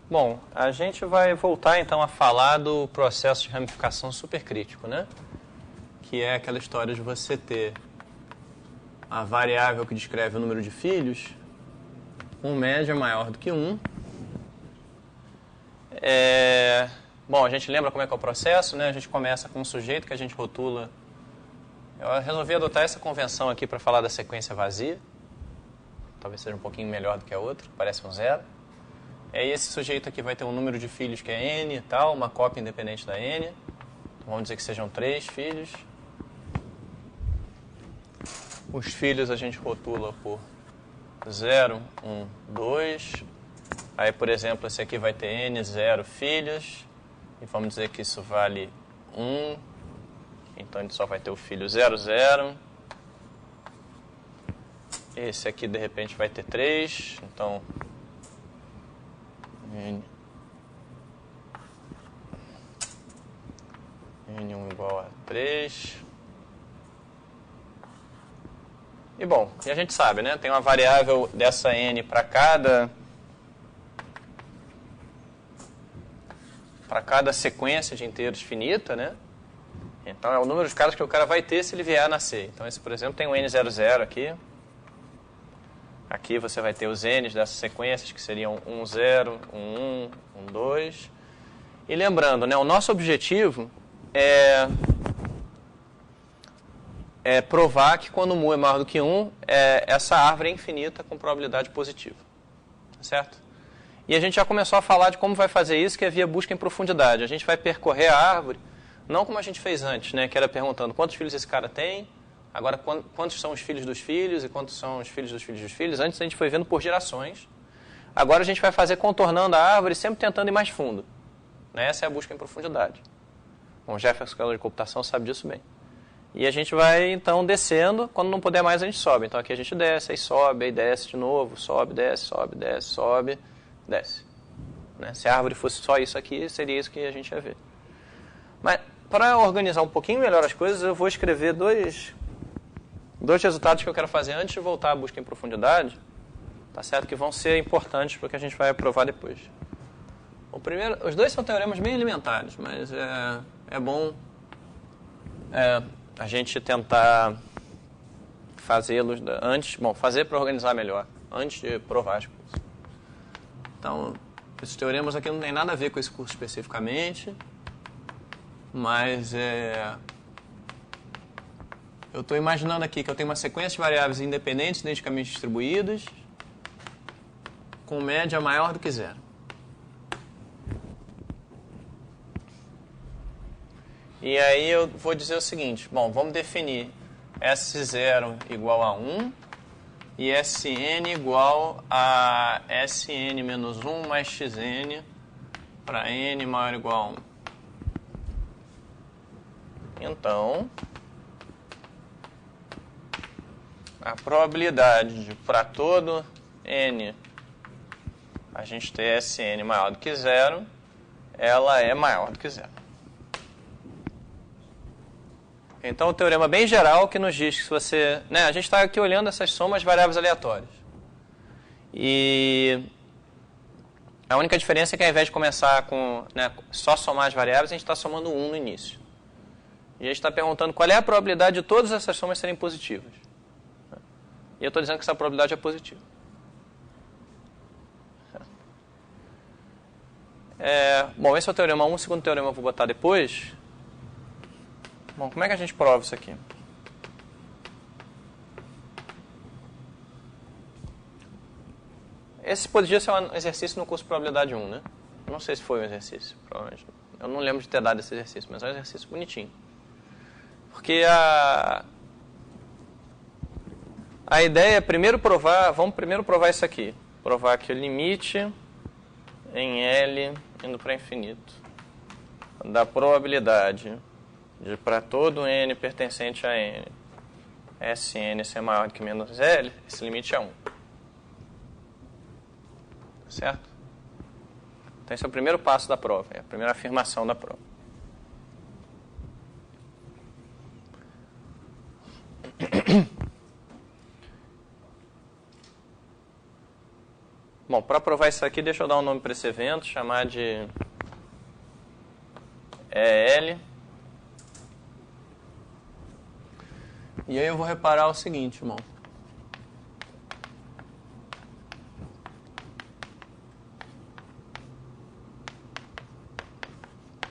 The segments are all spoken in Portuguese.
Bom, a gente vai voltar então a falar do processo de ramificação supercrítico, né? Que é aquela história de você ter a variável que descreve o número de filhos, um médio é maior do que 1. Bom, a gente lembra como é que é o processo, né? A gente começa com um sujeito que a gente rotula. Eu resolvi adotar essa convenção aqui para falar da sequência vazia. Talvez seja um pouquinho melhor do que a outra, parece um zero. E aí esse sujeito aqui vai ter um número de filhos que é n e tal, uma cópia independente da n. Então, vamos dizer que sejam 3 filhos. Os filhos a gente rotula por 0, 1, 2. Aí, por exemplo, esse aqui vai ter n, 0 filhos. E vamos dizer que isso vale 1. Então, ele só vai ter o filho 0, 0. Esse aqui, de repente, vai ter 3. Então, n1 igual a 3. E bom, e a gente sabe, né? Tem uma variável dessa n para cada sequência de inteiros finita, né? Então é o número de caras que o cara vai ter se ele vier a nascer. Então esse, por exemplo, tem um n00 aqui. Aqui você vai ter os n's dessas sequências, que seriam 1, 0, 1, 1, 1, 2. E lembrando, né, o nosso objetivo é provar que quando mu é maior do que 1, essa árvore é infinita com probabilidade positiva. Certo? E a gente já começou a falar de como vai fazer isso, que é via busca em profundidade. A gente vai percorrer a árvore, não como a gente fez antes, né, que era perguntando quantos filhos esse cara tem, agora quantos são os filhos dos filhos e quantos são os filhos dos filhos dos filhos. Antes a gente foi vendo por gerações. Agora a gente vai fazer contornando a árvore, sempre tentando ir mais fundo. Né? Essa é a busca em profundidade. Bom, o Jefferson, escola de computação, sabe disso bem. E a gente vai, então, descendo. Quando não puder mais, a gente sobe. Então, aqui a gente desce, aí sobe, aí desce de novo. Sobe, desce, sobe, desce, sobe, desce. Né? Se a árvore fosse só isso aqui, seria isso que a gente ia ver. Mas, para organizar um pouquinho melhor as coisas, eu vou escrever dois resultados que eu quero fazer antes de voltar à busca em profundidade. Tá certo? Que vão ser importantes para o que a gente vai provar depois. O primeiro, os dois são teoremas bem elementares, mas é bom a gente tentar fazê-los antes, fazer para organizar melhor, antes de provar as coisas. Então, esses teoremas aqui não tem nada a ver com esse curso especificamente, mas eu estou imaginando aqui que eu tenho uma sequência de variáveis independentes, identicamente distribuídas, com média maior do que 0. E aí eu vou dizer o seguinte, vamos definir S0 igual a 1 e Sn igual a Sn menos 1 mais Xn para n maior ou igual a 1. Então, a probabilidade de para todo n a gente ter Sn maior do que 0, ela é maior do que 0. Então, o teorema bem geral que nos diz que se você... Né, a gente está aqui olhando essas somas de variáveis aleatórias. E a única diferença é que ao invés de começar com só somar as variáveis, a gente está somando 1 no início. E a gente está perguntando qual é a probabilidade de todas essas somas serem positivas. E eu estou dizendo que essa probabilidade é positiva. Esse é o teorema 1. O segundo teorema eu vou botar depois. Como é que a gente prova isso aqui? Esse podia ser um exercício no curso de probabilidade 1, né? Não sei se foi um exercício, provavelmente. Eu não lembro de ter dado esse exercício, mas é um exercício bonitinho. Porque a ideia é vamos primeiro provar isso aqui. Provar que o limite em L indo para infinito da probabilidade de para todo n pertencente a n, Sn ser maior do que menos L, esse limite é 1. Certo? Então esse é o primeiro passo da prova, é a primeira afirmação da prova. para provar isso aqui, deixa eu dar um nome para esse evento, chamar de EL. E aí eu vou reparar o seguinte, irmão.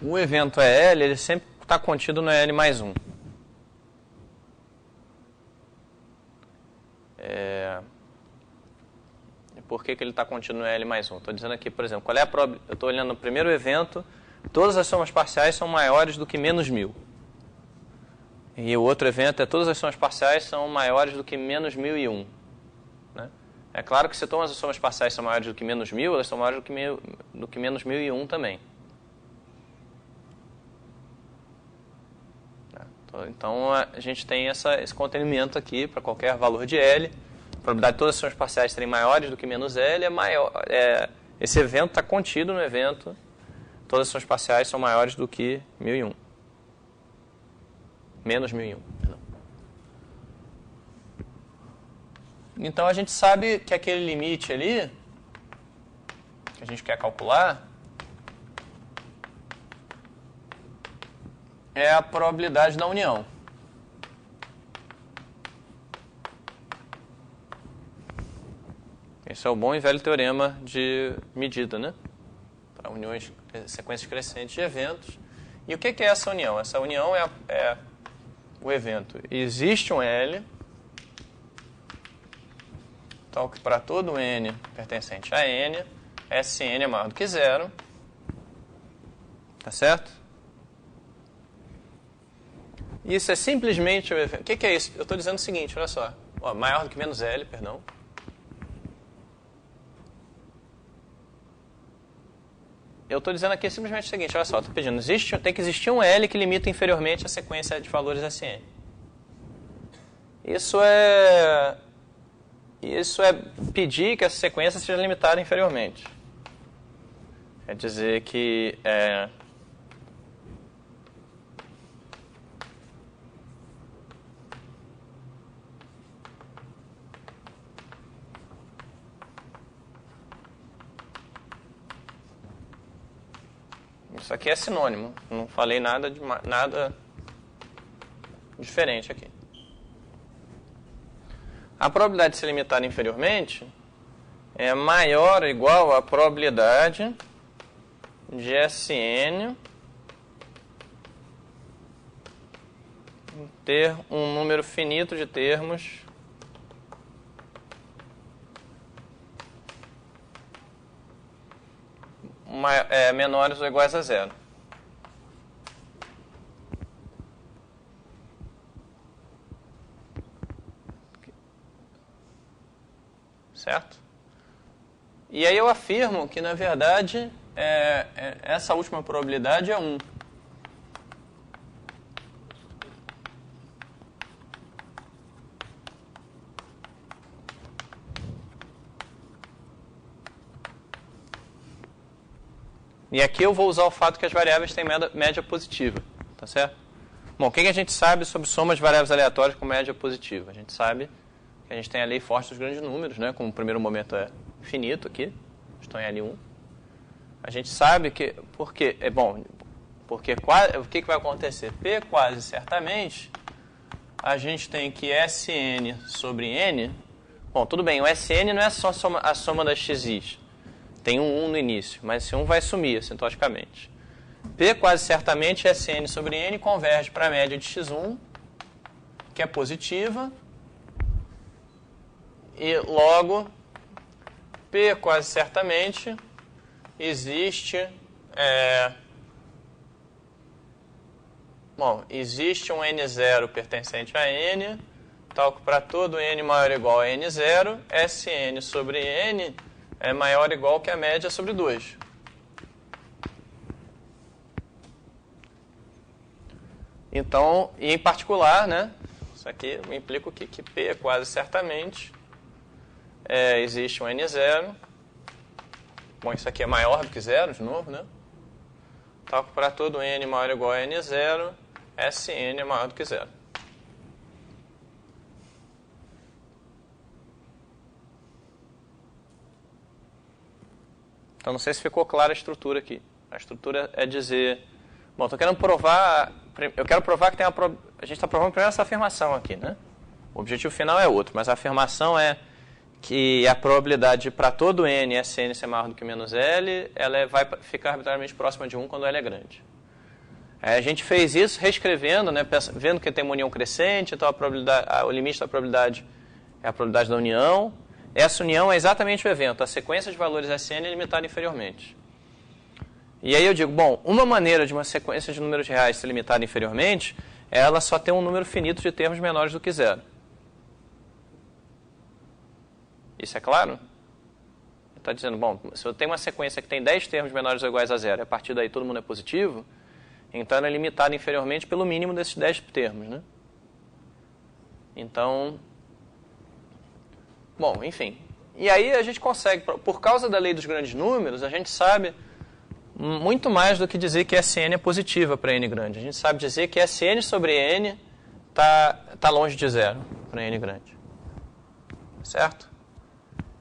O evento EL, ele sempre está contido no EL mais 1. Por que ele está contido no EL mais 1? Estou dizendo aqui, por exemplo, qual é a probabilidade? Eu estou olhando no primeiro evento, todas as somas parciais são maiores do que menos 1000. E o outro evento é todas as somas parciais são maiores do que menos 1001. Né? É claro que se todas as somas parciais são maiores do que menos 1000, elas são maiores do que menos 1001 também. Então a gente tem esse contenimento aqui para qualquer valor de L. A probabilidade de todas as somas parciais serem maiores do que menos L é maior. Esse evento está contido no evento. Todas as somas parciais são maiores do que 1001. Menos 1001. Perdão. Então a gente sabe que aquele limite ali, que a gente quer calcular, é a probabilidade da união. Esse é o bom e velho teorema de medida, né? Para uniões, sequências crescentes de eventos. E o que é essa união? Essa união é o evento. Existe um L, tal que para todo N pertencente a N, Sn é maior do que zero. Tá certo? Isso é simplesmente o evento. O que é isso? Eu estou dizendo o seguinte, olha só. Ó, maior do que menos L, perdão. Eu estou dizendo aqui simplesmente o seguinte, olha só, estou pedindo, tem que existir um L que limita inferiormente a sequência de valores Sn. Isso é pedir que essa sequência seja limitada inferiormente. Quer dizer que isso aqui é sinônimo. Não falei nada diferente aqui. A probabilidade de ser limitada inferiormente é maior ou igual à probabilidade de Sn ter um número finito de termos menores ou iguais a zero. Certo? E aí eu afirmo que, na verdade, essa última probabilidade é 1. E aqui eu vou usar o fato que as variáveis têm média positiva. Tá certo? Bom, o que a gente sabe sobre somas de variáveis aleatórias com média positiva? A gente sabe que a gente tem a lei forte dos grandes números, né? Como o primeiro momento é finito aqui, estão em L1. A gente sabe que... Por quê? Porque o que vai acontecer? P quase certamente, a gente tem que Sn sobre N... Bom, tudo bem, o Sn não é só a soma das xis. Tem um 1 no início, mas esse 1 vai sumir asintoticamente. P quase certamente Sn sobre N converge para a média de x1, que é positiva. E logo, P quase certamente existe... existe um N0 pertencente a N, tal que para todo N maior ou igual a N0, Sn sobre N é maior ou igual que a média sobre 2. Então, e em particular, né, isso aqui implica que P quase certamente existe um N0. Bom, isso aqui é maior do que zero, de novo, né? Tal que para todo N maior ou igual a N0, Sn é maior do que zero. Então, não sei se ficou clara a estrutura aqui. A estrutura é dizer... Bom, estou querendo provar... Eu quero provar que tem a gente está provando primeiro essa afirmação aqui, né? O objetivo final é outro, mas a afirmação é que a probabilidade para todo n Sn ser maior do que menos L, ela vai ficar arbitrariamente próxima de 1 quando L é grande. A gente fez isso reescrevendo, né, vendo que tem uma união crescente, então o limite da probabilidade é a probabilidade da união. Essa união é exatamente o evento, a sequência de valores Sn é limitada inferiormente. E aí eu digo, bom, uma maneira de uma sequência de números reais ser limitada inferiormente é ela só ter um número finito de termos menores do que zero. Isso é claro? Está dizendo, bom, se eu tenho uma sequência que tem 10 termos menores ou iguais a zero, e a partir daí todo mundo é positivo, então ela é limitada inferiormente pelo mínimo desses 10 termos, né? Então, bom, enfim. E aí a gente consegue, por causa da lei dos grandes números, a gente sabe muito mais do que dizer que Sn é positiva para n grande. A gente sabe dizer que Sn sobre n está longe de zero para n grande. Certo?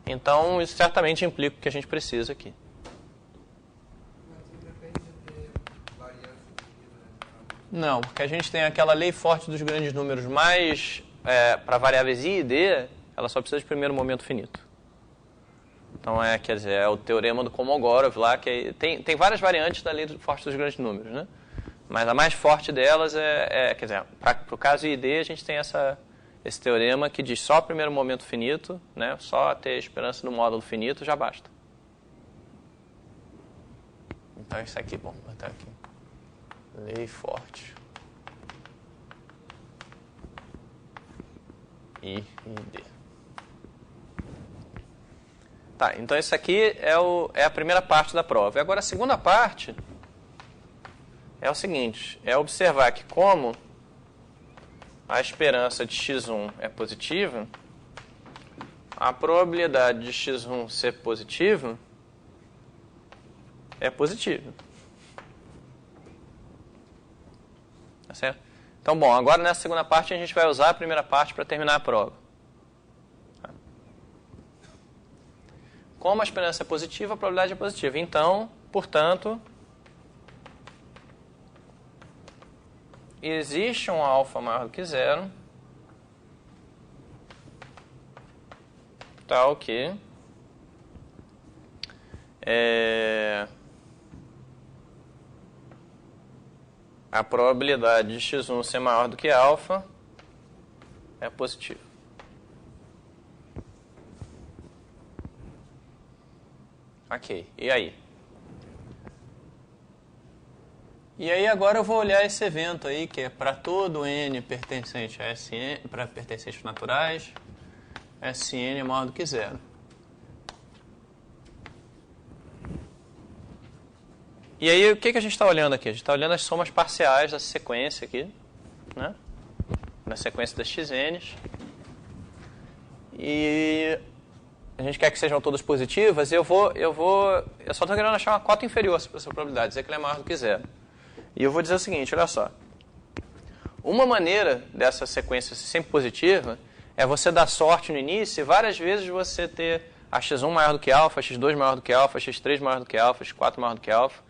Então, isso certamente implica o que a gente precisa aqui. Não, porque a gente tem aquela lei forte dos grandes números, mas para variáveis I e D, ela só precisa de primeiro momento finito. Então, quer dizer, é o teorema do Kolmogorov lá, que tem várias variantes da lei forte dos grandes números, né? Mas a mais forte delas quer dizer, para o caso I e D, a gente tem esse teorema que diz só primeiro momento finito, né? Só ter esperança no módulo finito já basta. Então, isso aqui, bom, vou botar aqui. Lei forte. I e D. Tá, então isso aqui é a primeira parte da prova. E agora a segunda parte é o seguinte, é observar que como a esperança de x1 é positiva, a probabilidade de x1 ser positivo é positiva. Tá certo? Então, bom, agora nessa segunda parte a gente vai usar a primeira parte para terminar a prova. Como a esperança é positiva, a probabilidade é positiva. Então, portanto, existe um alfa maior do que zero, tal que a probabilidade de x1 ser maior do que alfa é positiva. Ok, e aí? E aí agora eu vou olhar esse evento aí, que é para todo n pertencente a Sn, para pertencentes naturais, Sn é maior do que zero. E aí o que a gente está olhando aqui? A gente está olhando as somas parciais dessa sequência aqui, né? Na sequência das xn's. E a gente quer que sejam todas positivas, eu só estou querendo achar uma cota inferior para essa probabilidade, dizer que ela é maior do que zero. E eu vou dizer o seguinte, olha só. Uma maneira dessa sequência ser sempre positiva é você dar sorte no início e várias vezes você ter a x1 maior do que alfa, x2 maior do que alfa, x3 maior do que alfa, x4 maior do que alfa.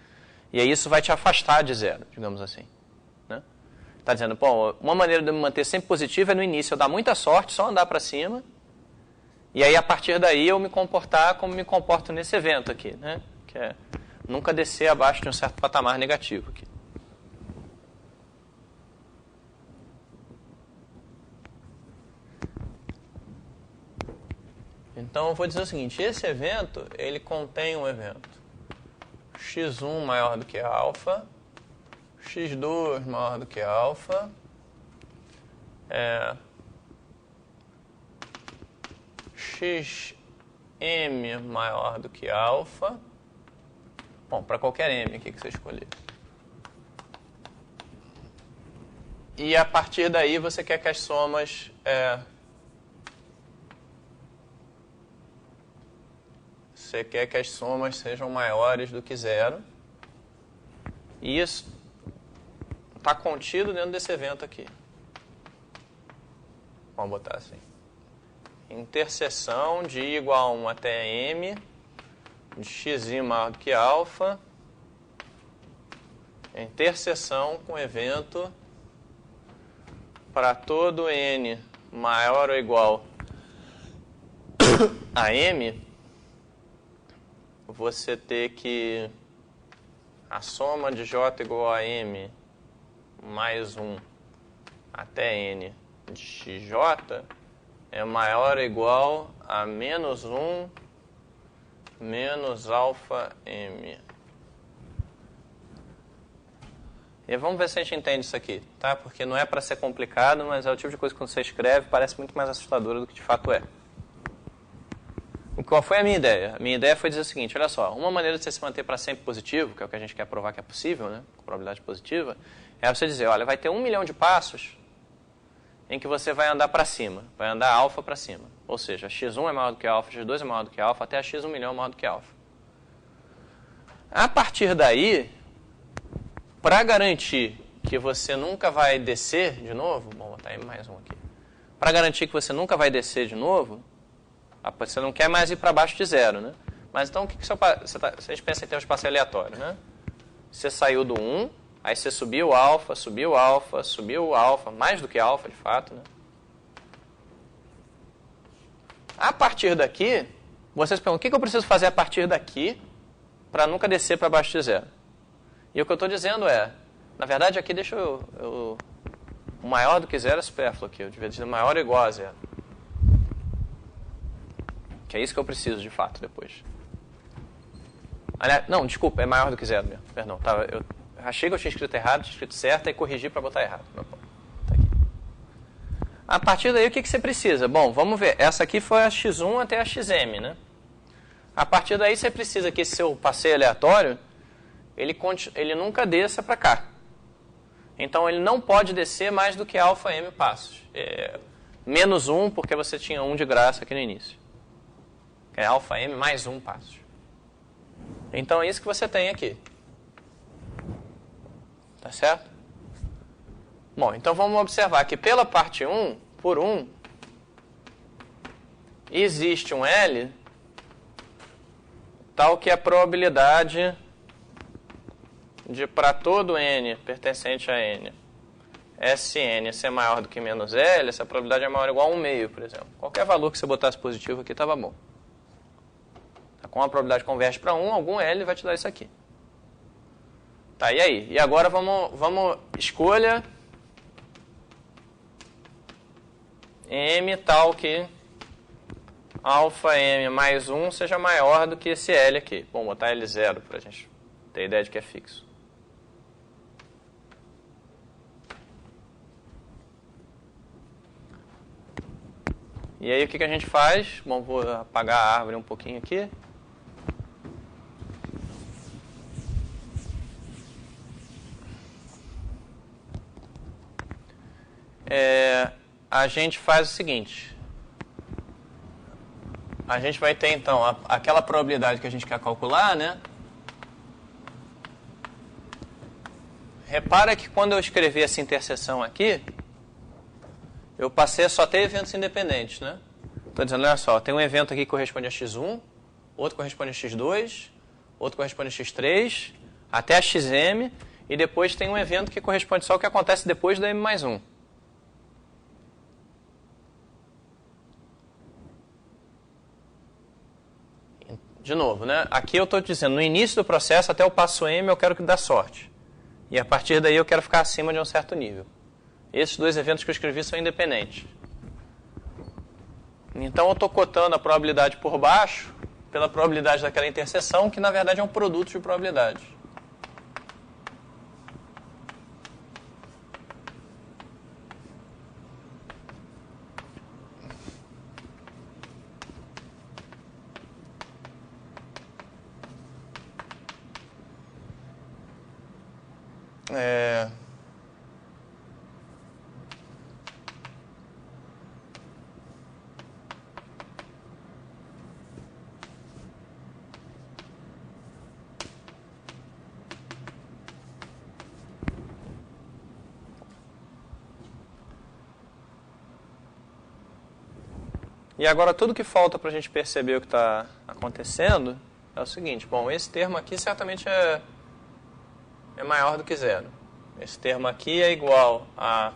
E aí isso vai te afastar de zero, digamos assim. Né? Está dizendo, pô, uma maneira de me manter sempre positivo é no início eu dar muita sorte, só andar para cima. E aí, a partir daí, eu me comportar como me comporto nesse evento aqui, né? Que é nunca descer abaixo de um certo patamar negativo aqui. Então, eu vou dizer o seguinte, esse evento, ele contém um evento x1 maior do que alfa, x2 maior do que alfa, xm maior do que alfa. Bom, para qualquer m aqui que você escolher. E a partir daí você quer que as somas sejam maiores do que zero. E isso está contido dentro desse evento aqui. Vamos botar assim. Interseção de I igual a 1 até m de xi maior do que alfa, interseção com evento para todo n maior ou igual a m, você ter que a soma de j igual a m mais 1 até n de xj é maior ou igual a menos 1 menos alfa m. E vamos ver se a gente entende isso aqui, tá? Porque não é para ser complicado, mas é o tipo de coisa que quando você escreve parece muito mais assustadora do que de fato é. Qual foi a minha ideia? A minha ideia foi dizer o seguinte, olha só, uma maneira de você se manter para sempre positivo, que é o que a gente quer provar que é possível, né, com probabilidade positiva, é você dizer, olha, vai ter 1 milhão de passos em que você vai andar para cima, vai andar alfa para cima. Ou seja, x1 é maior do que alfa, x2 é maior do que alfa, até a x1 milhão é maior do que alfa. A partir daí, para garantir que você nunca vai descer de novo, vou botar aí mais um aqui, para garantir que você nunca vai descer de novo, você não quer mais ir para baixo de zero, né? Mas então, o que se a gente pensa em ter um espaço aleatório, né? Você saiu do 1, aí você subiu alfa, subiu alfa, subiu alfa, mais do que alfa, de fato, né? A partir daqui, vocês perguntam, o que eu preciso fazer a partir daqui para nunca descer para baixo de zero? E o que eu estou dizendo é, na verdade, aqui deixa o maior do que zero é supérfluo aqui, eu devia dizer maior ou igual a zero. Que é isso que eu preciso, de fato, depois. Aliás, não, desculpa, é maior do que zero mesmo. Perdão, eu achei que eu tinha escrito errado, tinha escrito certo e corrigi para botar errado. Tá aqui. A partir daí, o que você precisa? Bom, vamos ver. Essa aqui foi a x1 até a xm, né? A partir daí, você precisa que esse seu passeio aleatório, ele nunca desça para cá. Então, ele não pode descer mais do que alfa m passos. Menos 1, porque você tinha 1 de graça aqui no início. Que é alfa m mais 1 passos. Então, é isso que você tem aqui. Tá certo? Bom, então vamos observar que pela parte 1, por 1, existe um L tal que a probabilidade de para todo n pertencente a n, Sn ser maior do que menos L, essa probabilidade é maior ou igual a 1/2, por exemplo. Qualquer valor que você botasse positivo aqui estava bom. Com a probabilidade converge para 1, algum L vai te dar isso aqui. Tá, e aí? E agora vamos escolha M tal que alfa M mais 1 seja maior do que esse L aqui. Vamos botar L0 para a gente ter ideia de que é fixo. E aí o que a gente faz? Bom, vou apagar a árvore um pouquinho aqui. A gente faz o seguinte. A gente vai ter, então, aquela probabilidade que a gente quer calcular, né? Repara que quando eu escrevi essa interseção aqui, eu passei a só ter eventos independentes, né? Estou dizendo, olha só, tem um evento aqui que corresponde a x1, outro corresponde a x2, outro corresponde a x3, até a xm, e depois tem um evento que corresponde só ao que acontece depois da m mais 1. De novo, né? Aqui eu estou dizendo, no início do processo, até o passo M, eu quero que dê sorte. E a partir daí eu quero ficar acima de um certo nível. Esses dois eventos que eu escrevi são independentes. Então eu estou cotando a probabilidade por baixo pela probabilidade daquela interseção, que na verdade é um produto de probabilidade. E agora tudo que falta para a gente perceber o que está acontecendo é o seguinte, bom, esse termo aqui certamente é maior do que zero. Esse termo aqui é igual a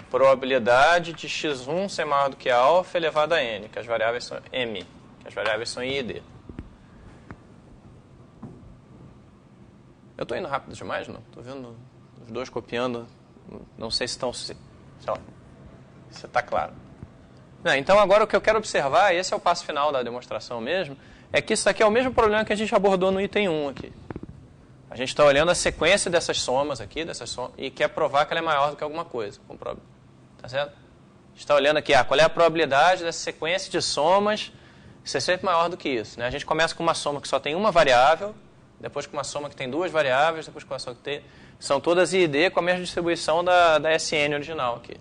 probabilidade de x1 ser maior do que alfa elevado a n, que as variáveis são m, que as variáveis são i e d. Eu estou indo rápido demais, não? Estou vendo os dois copiando, não sei se estão, sei lá, se está claro. Não, então agora o que eu quero observar, e esse é o passo final da demonstração mesmo, é que isso aqui é o mesmo problema que a gente abordou no item 1 aqui. A gente está olhando a sequência dessas somas aqui, e quer provar que ela é maior do que alguma coisa. Tá certo? A gente está olhando aqui, qual é a probabilidade dessa sequência de somas ser sempre maior do que isso. Né? A gente começa com uma soma que só tem uma variável, depois com uma soma que tem duas variáveis, depois com uma soma que tem... São todas I e D com a mesma distribuição da SN original aqui.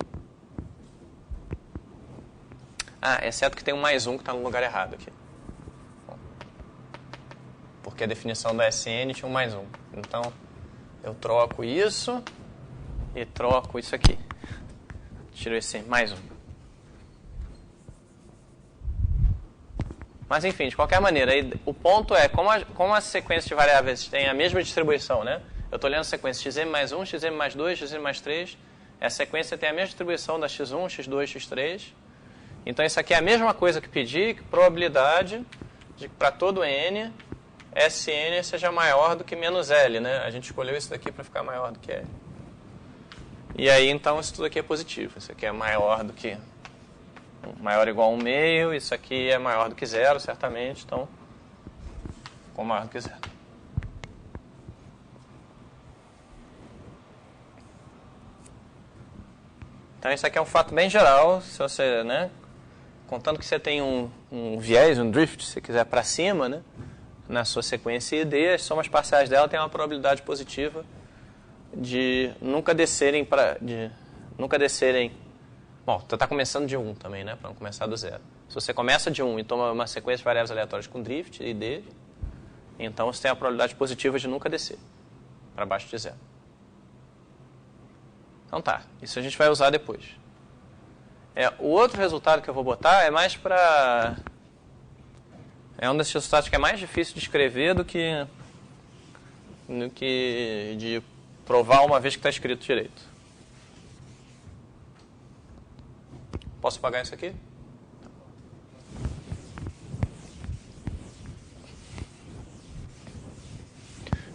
Exceto que tem um mais um que está no lugar errado aqui. Porque a definição da SN tinha um mais um. Então, eu troco isso e troco isso aqui. Tiro esse mais um. Mas, enfim, de qualquer maneira, aí, o ponto é, como a sequência de variáveis tem a mesma distribuição, né? Eu estou olhando a sequência xm mais 1, xm mais 2, xm mais 3. Essa sequência tem a mesma distribuição da x1, x2, x3. Então, isso aqui é a mesma coisa que pedir, que probabilidade de que para todo n, Sn seja maior do que menos L, né? A gente escolheu isso daqui para ficar maior do que L. E aí, então, isso tudo aqui é positivo. Isso aqui é maior do que... maior ou igual a 1/2. Isso aqui é maior do que zero, certamente. Então, ficou maior do que zero. Então, isso aqui é um fato bem geral. Se você, né... contando que você tem um viés, um drift, se quiser, para cima, né? Na sua sequência ID, as somas parciais dela têm uma probabilidade positiva de nunca descerem Bom, você está começando de 1 também, né? Para não começar do zero. Se você começa de 1 e toma uma sequência de variáveis aleatórias com drift, ID, então você tem a probabilidade positiva de nunca descer para baixo de zero. Então tá, isso a gente vai usar depois. O outro resultado que eu vou botar é mais para... É um desses resultados que é mais difícil de escrever do que de provar uma vez que está escrito direito. Posso apagar isso aqui?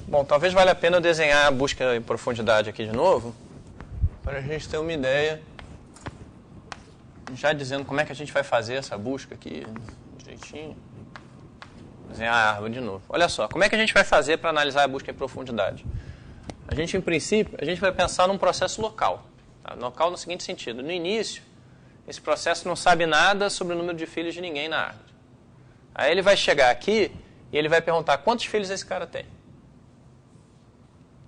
Bom, talvez valha a pena eu desenhar a busca em profundidade aqui de novo, para a gente ter uma ideia, já dizendo como é que a gente vai fazer essa busca aqui direitinho. Desenhar a árvore de novo. Olha só, como é que a gente vai fazer para analisar a busca em profundidade? A gente, em princípio, a gente vai pensar num processo local. Tá? Local no seguinte sentido. No início, esse processo não sabe nada sobre o número de filhos de ninguém na árvore. Aí ele vai chegar aqui e ele vai perguntar quantos filhos esse cara tem.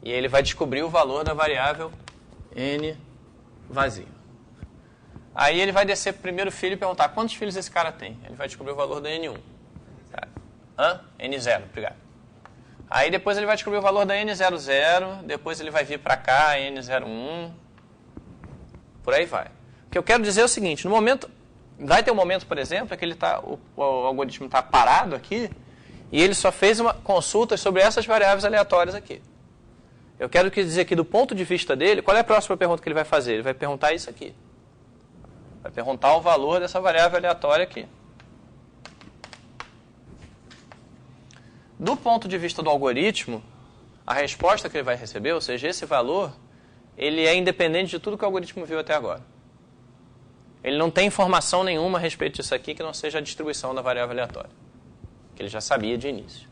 E ele vai descobrir o valor da variável n vazio. Aí ele vai descer para o primeiro filho e perguntar quantos filhos esse cara tem. Ele vai descobrir o valor da n1. N0, obrigado. Aí depois ele vai descobrir o valor da N00, depois ele vai vir para cá, N01, por aí vai. O que eu quero dizer é o seguinte, no momento, vai ter um momento, por exemplo, é que o algoritmo está parado aqui e ele só fez uma consulta sobre essas variáveis aleatórias aqui. Eu quero dizer que do ponto de vista dele, qual é a próxima pergunta que ele vai fazer? Ele vai perguntar isso aqui. Vai perguntar o valor dessa variável aleatória aqui. Do ponto de vista do algoritmo, a resposta que ele vai receber, ou seja, esse valor, ele é independente de tudo que o algoritmo viu até agora. Ele não tem informação nenhuma a respeito disso aqui que não seja a distribuição da variável aleatória, que ele já sabia de início.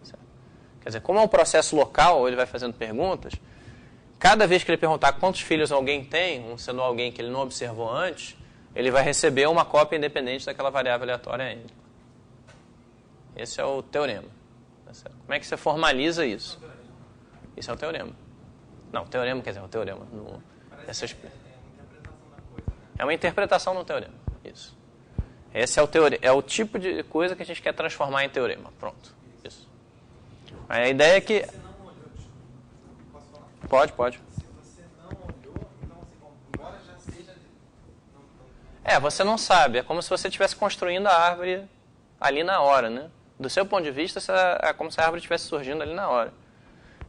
Certo? Quer dizer, como é um processo local, ele vai fazendo perguntas, cada vez que ele perguntar quantos filhos alguém tem, sendo alguém que ele não observou antes, ele vai receber uma cópia independente daquela variável aleatória n. Esse é o teorema. Como é que você formaliza isso? Isso é um teorema. Não, teorema quer dizer, é um teorema. É uma interpretação do teorema. Isso. Esse é o tipo de coisa que a gente quer transformar em teorema. Pronto. Isso. A ideia é que... Pode. Se você não olhou, então, embora já seja... Você não sabe. É como se você estivesse construindo a árvore ali na hora, né? Do seu ponto de vista, é como se a árvore estivesse surgindo ali na hora.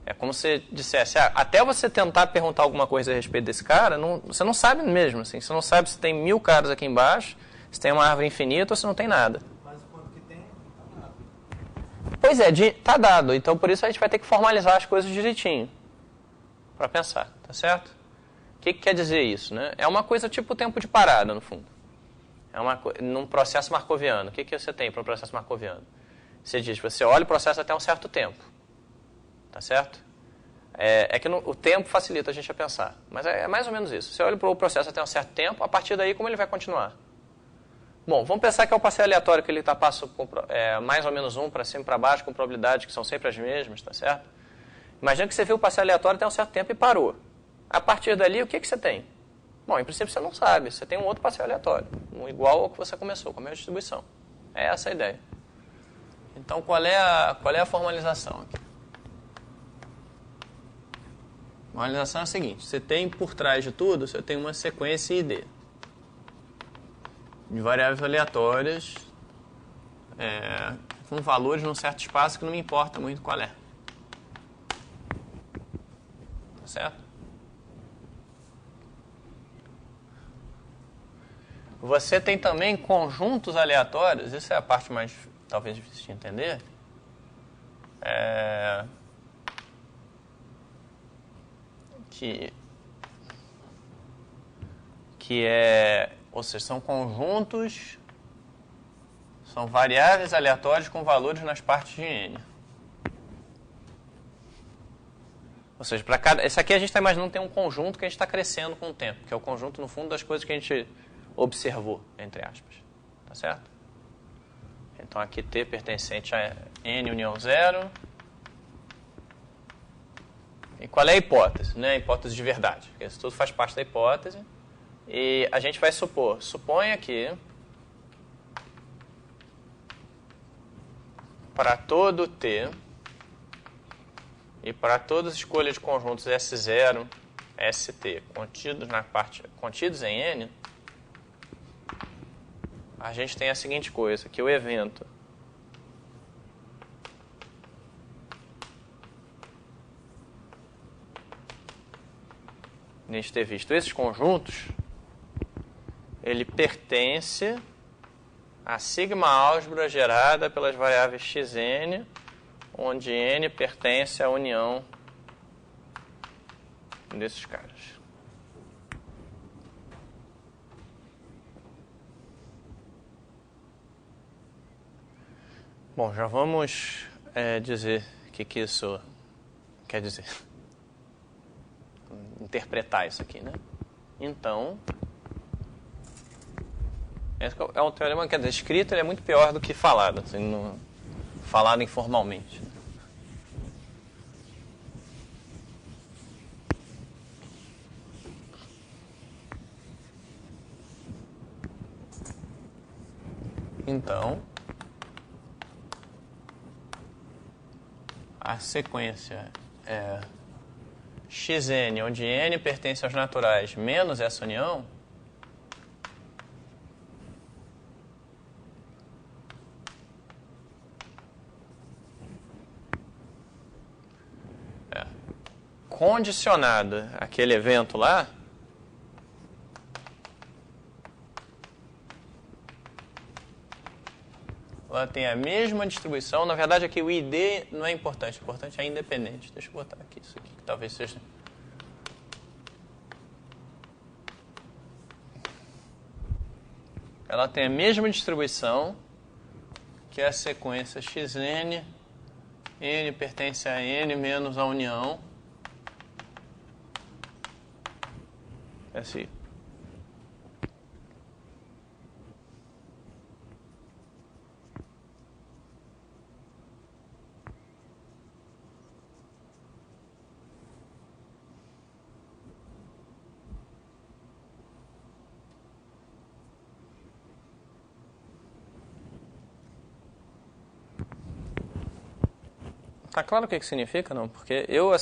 É como se dissesse, até você tentar perguntar alguma coisa a respeito desse cara, você não sabe mesmo, assim. Você não sabe se tem 1000 caras aqui embaixo, se tem uma árvore infinita ou se não tem nada. Mas o quanto que tem, tá dado. Pois é, tá dado. Então, por isso a gente vai ter que formalizar as coisas direitinho. Para pensar, tá certo? O que quer dizer isso, né? É uma coisa tipo tempo de parada, no fundo. Num processo marcoviano. O que você tem para um processo marcoviano? Você diz, você olha o processo até um certo tempo. Tá certo? É que o tempo facilita a gente a pensar. Mas é mais ou menos isso. Você olha para o processo até um certo tempo, a partir daí, como ele vai continuar? Bom, vamos pensar que é o passeio aleatório que ele está passando mais ou menos 1 para cima e para baixo, com probabilidades que são sempre as mesmas, tá certo? Imagina que você viu o passeio aleatório até um certo tempo e parou. A partir dali, o que você tem? Bom, em princípio você não sabe. Você tem um outro passeio aleatório, igual ao que você começou, com a mesma distribuição. É essa a ideia. Então, qual é a formalização aqui? A formalização é a seguinte. Você tem, por trás de tudo, você tem uma sequência ID de variáveis aleatórias com valores num certo espaço que não me importa muito qual é. Tá certo? Você tem também conjuntos aleatórios, isso é a parte mais, talvez, difícil de entender. Ou seja, são conjuntos, são variáveis aleatórias com valores nas partes de N. Ou seja, para cada, esse aqui a gente está imaginando tem um conjunto que a gente está crescendo com o tempo, que é o conjunto, no fundo, das coisas que a gente observou, entre aspas. Tá certo? Então, aqui T pertencente a N união 0. E qual é a hipótese? Né? A hipótese de verdade. Porque isso tudo faz parte da hipótese. E a gente vai supor. Suponha que para todo T e para todas as escolhas de conjuntos S0, ST contidos em N, a gente tem a seguinte coisa, que o evento de a gente ter visto esses conjuntos, ele pertence à sigma álgebra gerada pelas variáveis xn, onde n pertence à união desses caras. Bom, já vamos dizer o que isso quer dizer. Interpretar isso aqui, né? Então, é um teorema que, escrito, ele é muito pior do que falado, assim, falado informalmente. Então, a sequência é xn, onde n pertence aos naturais, menos essa união, condicionado àquele evento lá, ela tem a mesma distribuição. Na verdade, aqui o ID não é importante. O importante é independente. Deixa eu botar aqui isso aqui, que talvez seja... Ela tem a mesma distribuição que a sequência xn, n pertence a n menos a união. É assim. Tá claro o que significa, não? Porque eu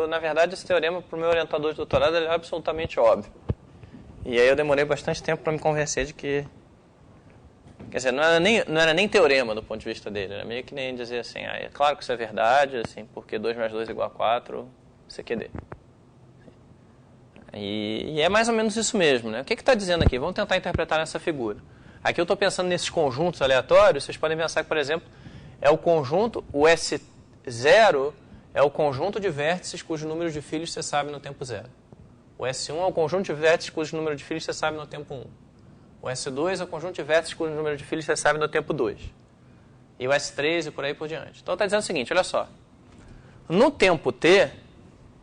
na verdade, esse teorema para o meu orientador de doutorado ele é absolutamente óbvio. E aí eu demorei bastante tempo para me convencer de que Quer dizer, não era nem teorema do ponto de vista dele, era meio que nem dizer assim, é claro que isso é verdade, assim, porque 2 mais 2 é igual a 4, CQD. E é mais ou menos isso mesmo, né? O que está dizendo aqui? Vamos tentar interpretar nessa figura. Aqui eu estou pensando nesses conjuntos aleatórios, vocês podem pensar que, por exemplo, é o conjunto, o S0 é o conjunto de vértices cujo número de filhos você sabe no tempo 0. O S1 é o conjunto de vértices cujo número de filhos você sabe no tempo 1. O S2 é o conjunto de vértices cujo número de filhos você sabe no tempo 2. E o S3 e por aí por diante. Então está dizendo o seguinte, olha só. No tempo t,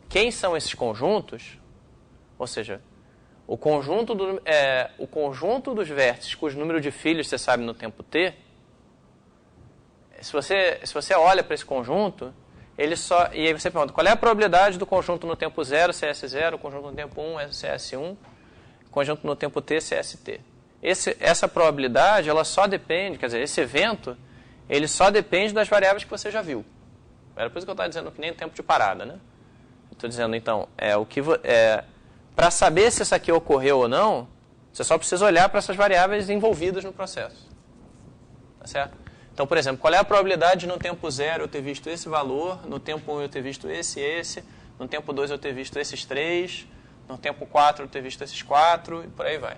quem são esses conjuntos? Ou seja, o conjunto dos vértices cujo número de filhos você sabe no tempo t, se você olha para esse conjunto, ele só... E aí você pergunta, qual é a probabilidade do conjunto no tempo 0, CS0, conjunto no tempo 1, CS1, conjunto no tempo t, CST? Essa probabilidade, ela só depende, quer dizer, esse evento, ele só depende das variáveis que você já viu. Era por isso que eu estava dizendo que nem tempo de parada, né? Estou dizendo, então, para saber se isso aqui ocorreu ou não, você só precisa olhar para essas variáveis envolvidas no processo. Tá certo? Então, por exemplo, qual é a probabilidade de no tempo 0 eu ter visto esse valor, no tempo 1 eu ter visto esse, no tempo 2 eu ter visto esses 3, no tempo 4 eu ter visto esses 4 e por aí vai.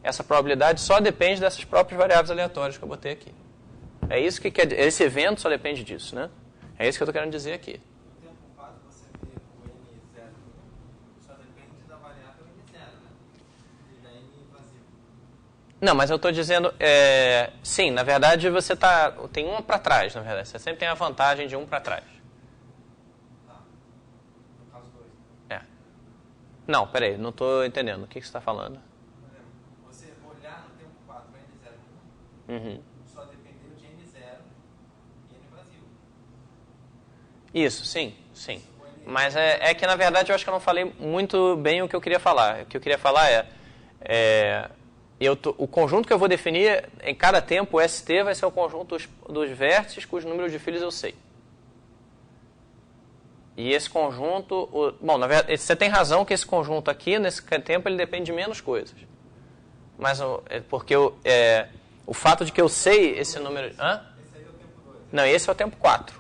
Essa probabilidade só depende dessas próprias variáveis aleatórias que eu botei aqui. É isso que quer dizer. Esse evento só depende disso, né? É isso que eu estou querendo dizer aqui. No tempo 4 você vê o N0 só depende da variável N0, né? E da N invasiva. Não, mas eu estou dizendo... sim, na verdade você tem uma para trás, na verdade. Você sempre tem a vantagem de um para trás. Tá. No caso 2. É. Não, peraí, não estou entendendo. O que você está falando? Você olhar no tempo 4 N0, Uhum. só dependeu de N0 e N vazio. Isso, sim, sim. Mas é que, na verdade, eu acho que eu não falei muito bem o que eu queria falar. O que eu queria falar o conjunto que eu vou definir, em cada tempo, o ST vai ser o conjunto dos vértices cujo número de filhos eu sei. E esse conjunto... bom, na verdade, você tem razão que esse conjunto aqui, nesse tempo, ele depende de menos coisas. Mas porque o fato de que eu sei esse número... Hã? Esse aí é o tempo 2. Não, esse é o tempo 4.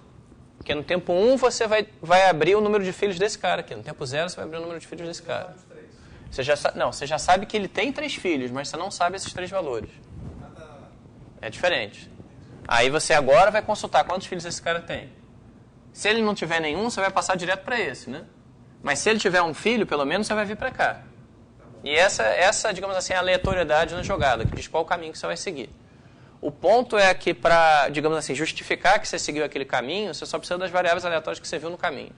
Porque no tempo 1 você vai abrir o número de filhos desse cara aqui. No tempo 0 você vai abrir o número de filhos desse cara. Você já sabe que ele tem 3 filhos, mas você não sabe esses 3 valores. É diferente. Aí você agora vai consultar quantos filhos esse cara tem. Se ele não tiver nenhum, você vai passar direto para esse, né? Mas se ele tiver um filho, pelo menos você vai vir para cá. E essa, digamos assim, é a aleatoriedade na jogada, que diz qual o caminho que você vai seguir. O ponto é que para, digamos assim, justificar que você seguiu aquele caminho, você só precisa das variáveis aleatórias que você viu no caminho.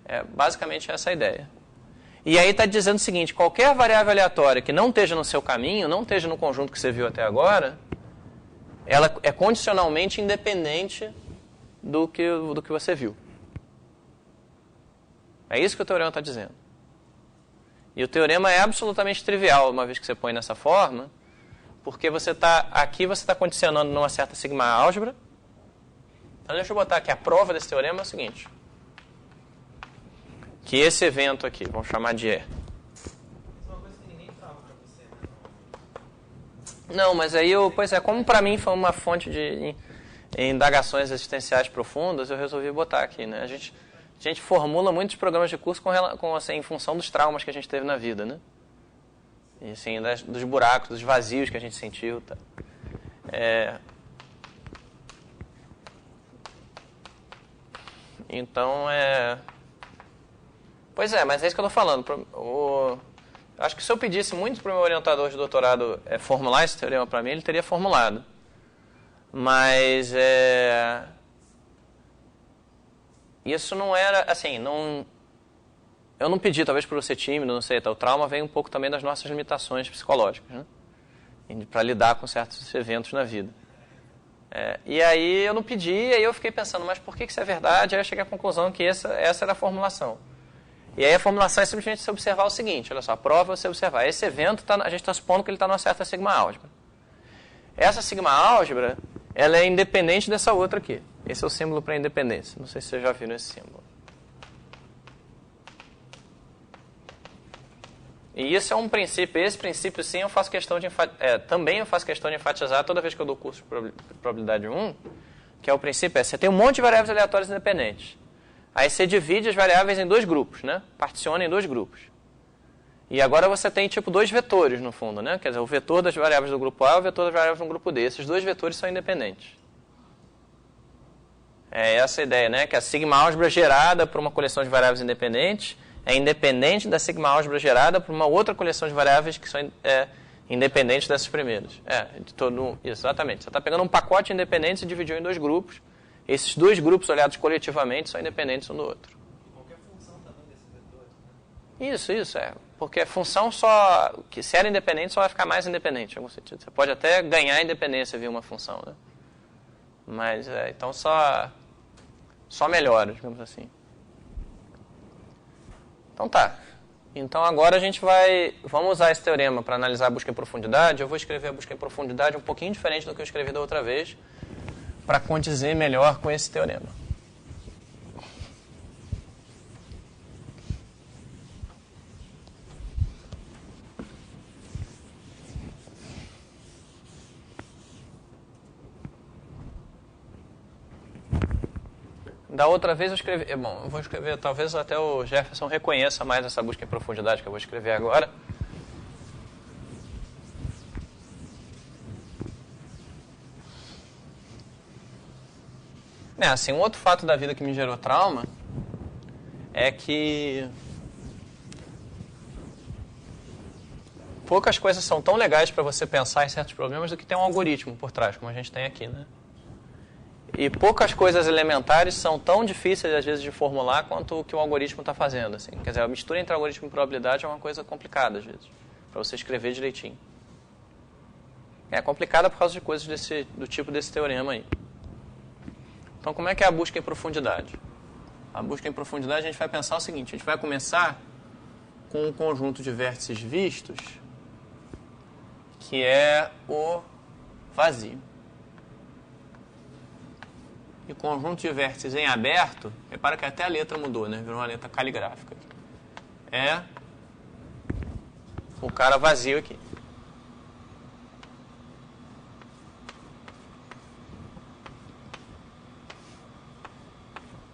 É basicamente essa a ideia. E aí está dizendo o seguinte, qualquer variável aleatória que não esteja no seu caminho, não esteja no conjunto que você viu até agora, ela é condicionalmente independente do que você viu. É isso que o teorema está dizendo. E o teorema é absolutamente trivial, uma vez que você põe nessa forma, porque aqui você está condicionando numa certa sigma álgebra. Então deixa eu botar aqui, a prova desse teorema é o seguinte. Que esse evento aqui, vamos chamar de E. Isso é uma coisa que ninguém fala pra você, né? Não, mas aí, como para mim foi uma fonte de indagações existenciais profundas, eu resolvi botar aqui, né? A gente formula muitos programas de curso em função dos traumas que a gente teve na vida, né? E, assim, dos buracos, dos vazios que a gente sentiu. Tá? Então, Pois é, mas é isso que eu estou falando. Acho que se eu pedisse muito para o meu orientador de doutorado formular esse teorema para mim, ele teria formulado. Mas isso não era, assim, eu não pedi, talvez por eu ser tímido, não sei, o trauma vem um pouco também das nossas limitações psicológicas, né? Para lidar com certos eventos na vida. E aí eu não pedi, aí eu fiquei pensando, mas por que isso é verdade? Aí eu cheguei à conclusão que essa era a formulação. E aí a formulação é simplesmente você observar o seguinte, olha só, a prova é você observar, esse evento, a gente está supondo que ele está numa certa sigma álgebra. Essa sigma álgebra, ela é independente dessa outra aqui. Esse é o símbolo para independência. Não sei se vocês já viram esse símbolo. E isso é um princípio, esse princípio sim eu faço questão de também eu faço questão de enfatizar toda vez que eu dou curso de probabilidade 1, que é o princípio, você tem um monte de variáveis aleatórias independentes. Aí você divide as variáveis em dois grupos, né? Particiona em dois grupos. E agora você tem tipo dois vetores no fundo, né? Quer dizer, o vetor das variáveis do grupo A e o vetor das variáveis do grupo D. Esses dois vetores são independentes. É essa a ideia, né? Que a sigma álgebra gerada por uma coleção de variáveis independentes é independente da sigma álgebra gerada por uma outra coleção de variáveis que são independentes dessas primeiras. Exatamente. Você está pegando um pacote independente e dividiu em dois grupos. Esses dois grupos olhados coletivamente são independentes um do outro. Qualquer função também desses vetores, né? Isso. Porque a função só... que se era independente, só vai ficar mais independente, em algum sentido. Você pode até ganhar independência via uma função, né? Mas, então, só melhora, digamos assim. Então, tá. Então, agora a gente vamos usar esse teorema para analisar a busca em profundidade. Eu vou escrever a busca em profundidade um pouquinho diferente do que eu escrevi da outra vez, para condizer melhor com esse teorema. Da outra vez eu escrevi... Bom, eu vou escrever, talvez até o Jefferson reconheça mais essa busca em profundidade que eu vou escrever agora. Assim, um outro fato da vida que me gerou trauma é que poucas coisas são tão legais para você pensar em certos problemas do que tem um algoritmo por trás, como a gente tem aqui, né? E poucas coisas elementares são tão difíceis, às vezes, de formular quanto o que o algoritmo está fazendo. Assim. Quer dizer, a mistura entre algoritmo e probabilidade é uma coisa complicada, às vezes, para você escrever direitinho. É complicada por causa de coisas do tipo desse teorema aí. Então, como é que é a busca em profundidade? A busca em profundidade, a gente vai pensar o seguinte, a gente vai começar com um conjunto de vértices vistos, que é o vazio. E o conjunto de vértices em aberto, repara que até a letra mudou, né? Virou uma letra caligráfica. É o cara vazio aqui.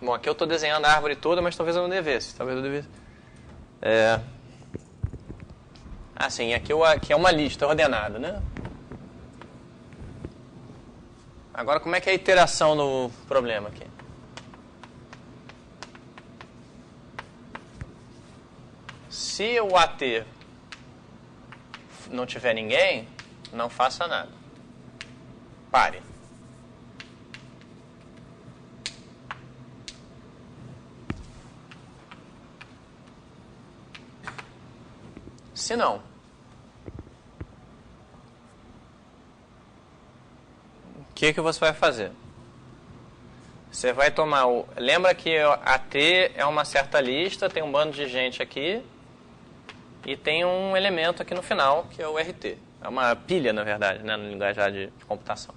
Bom, aqui eu estou desenhando a árvore toda, mas talvez eu não devesse. Sim, aqui é uma lista ordenada, né? Agora, como é que é a iteração no problema aqui? Se o AT não tiver ninguém, não faça nada. Pare. Se não, o que você vai fazer? Você vai tomar o... Lembra que a T é uma certa lista, tem um bando de gente aqui e tem um elemento aqui no final, que é o RT. É uma pilha, na verdade, né, no linguajar de computação.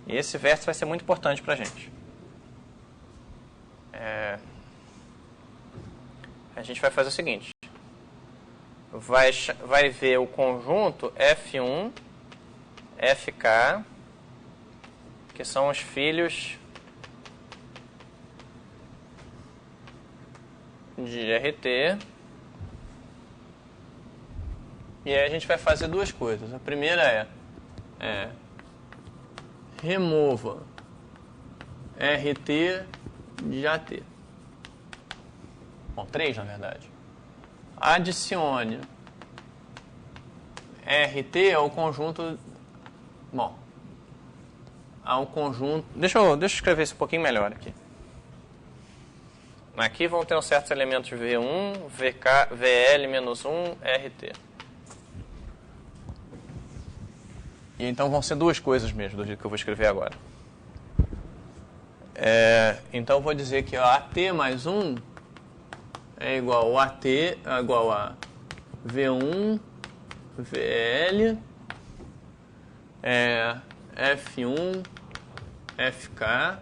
E esse vértice vai ser muito importante para a gente. A gente vai fazer o seguinte. Vai ver o conjunto F1, FK, que são os filhos de RT. E aí a gente vai fazer duas coisas. A primeira é remova RT de AT. Bom, 3 na verdade. Adicione RT ao conjunto... Bom, ao conjunto... Deixa eu escrever isso um pouquinho melhor aqui. Aqui vão ter uns certos elementos V1, VK, VL-1, RT. E então vão ser duas coisas mesmo, do jeito que eu vou escrever agora. Então eu vou dizer que AT mais 1 é igual a AT é igual a V1, VL, F1, FK,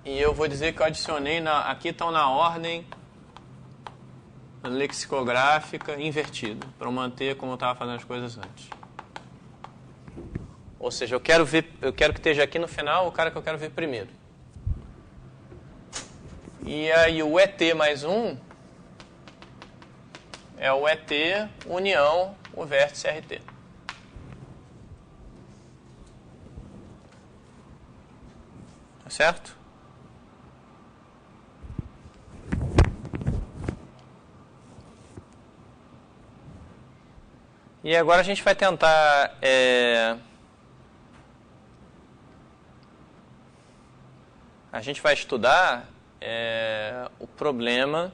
E eu vou dizer que eu adicionei, aqui estão na ordem lexicográfica invertida, para manter como eu estava fazendo as coisas antes. Ou seja, eu quero que esteja aqui no final o cara que eu quero ver primeiro. E aí o ET mais 1 é o ET união o vértice RT. Tá certo? E agora a gente vai tentar a gente vai estudar o problema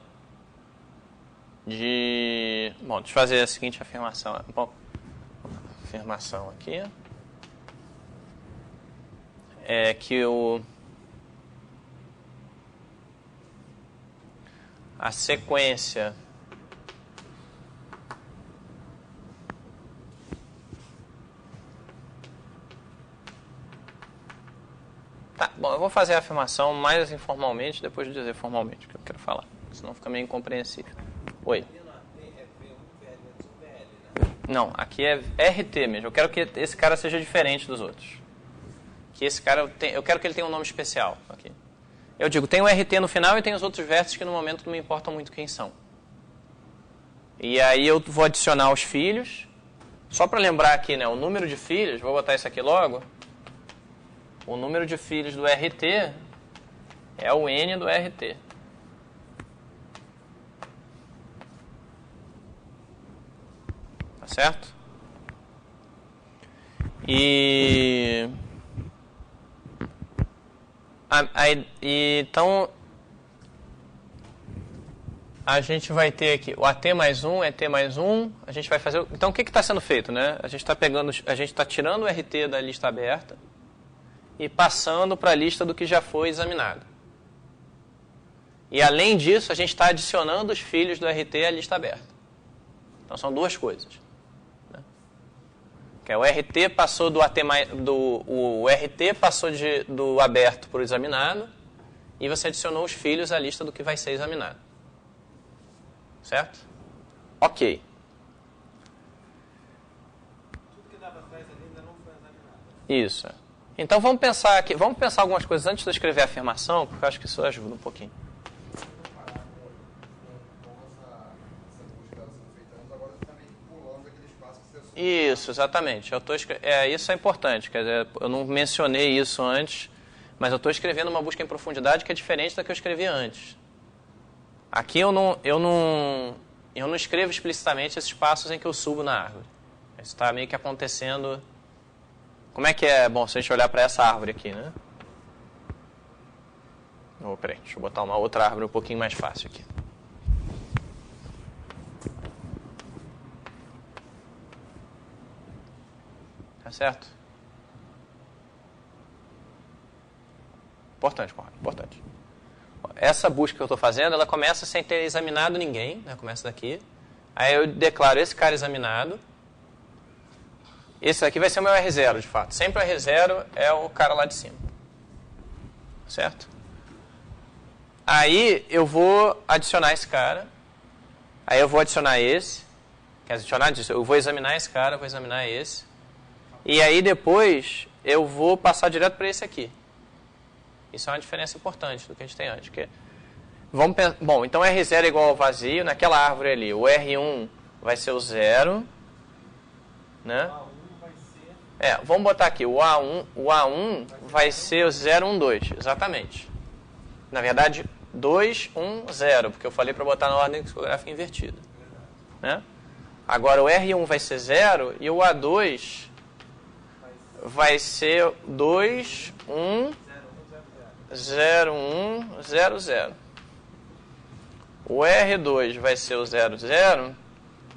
de... Bom, deixa eu fazer a seguinte afirmação. Bom, afirmação aqui. É que a sequência tá, bom, eu vou fazer a afirmação mais informalmente, depois de dizer formalmente o que eu quero falar, senão fica meio incompreensível. Oi. Não, aqui é RT mesmo. Eu quero que esse cara seja diferente dos outros. Que esse cara eu quero que ele tenha um nome especial aqui. Eu digo, tem o RT no final e tem os outros vértices que no momento não me importam muito quem são. E aí eu vou adicionar os filhos. Só para lembrar aqui, né, o número de filhos, vou botar isso aqui logo. O número de filhos do RT é o N do RT. Tá certo? E... então, a gente vai ter aqui o AT mais 1, ET mais 1, a gente vai fazer... Então, o que está sendo feito, né? A gente está tirando o RT da lista aberta e passando para a lista do que já foi examinado. E, além disso, a gente está adicionando os filhos do RT à lista aberta. Então, são duas coisas. Que é o RT passou do AT o RT passou do aberto para o examinado e você adicionou os filhos à lista do que vai ser examinado. Certo? Ok. Tudo que dava atrás ali ainda não foi examinado. Isso. Então vamos pensar aqui, vamos pensar algumas coisas antes de eu escrever a afirmação, porque eu acho que isso ajuda um pouquinho. Isso, exatamente. Isso é importante. Quer dizer, eu não mencionei isso antes, mas eu estou escrevendo uma busca em profundidade que é diferente da que eu escrevi antes. Aqui eu não escrevo explicitamente esses passos em que eu subo na árvore. Isso está meio que acontecendo. Como é que é? Bom, se a gente olhar para essa árvore aqui, né? Oh, peraí, deixa eu botar uma outra árvore um pouquinho mais fácil aqui. Tá certo? Importante, Conrado, importante. Essa busca que eu estou fazendo, ela começa sem ter examinado ninguém, né? Começa daqui. Aí eu declaro esse cara examinado. Esse aqui vai ser o meu R0, de fato. Sempre o R0 é o cara lá de cima. Certo? Aí eu vou adicionar esse cara. Aí eu vou adicionar esse. Quer adicionar disso? Eu vou examinar esse cara, vou examinar esse. E aí depois eu vou passar direto para esse aqui. Isso é uma diferença importante do que a gente tem antes. Bom, então R0 é igual ao vazio. Naquela árvore ali, o R1 vai ser o 0. Né? Vamos botar aqui, o A1 vai ser o 0, 1, 2. Exatamente. Na verdade, 2, 1, 0, porque eu falei para botar na ordem lexicográfica invertida. Né? Agora, o R1 vai ser 0 e o A2 vai ser 2, 1, 0, 1, 0, 0. O R2 vai ser o 0, 0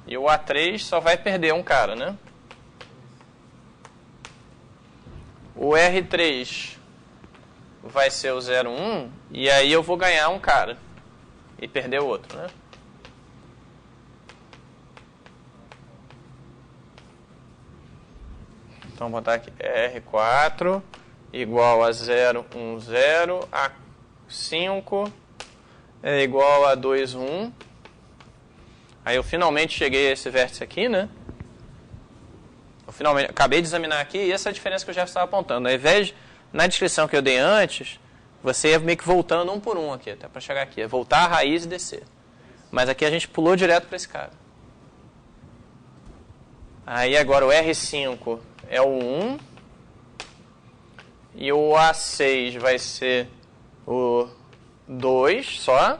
e o A3 só vai perder um cara, né? O R3 vai ser o 0, 1 e aí eu vou ganhar um cara e perder o outro, né? Então, vou botar aqui R4 igual a 0, 1, 0, 5 é igual a 2, 1. Aí eu finalmente cheguei a esse vértice aqui, né? Eu finalmente acabei de examinar aqui e essa é a diferença que o Jefferson estava apontando. Ao invés, na descrição que eu dei antes, você ia meio que voltando um por um aqui, até para chegar aqui. É voltar a raiz e descer. Mas aqui a gente pulou direto para esse cara. Aí agora o R5 é o 1. E o A6 vai ser o 2 só.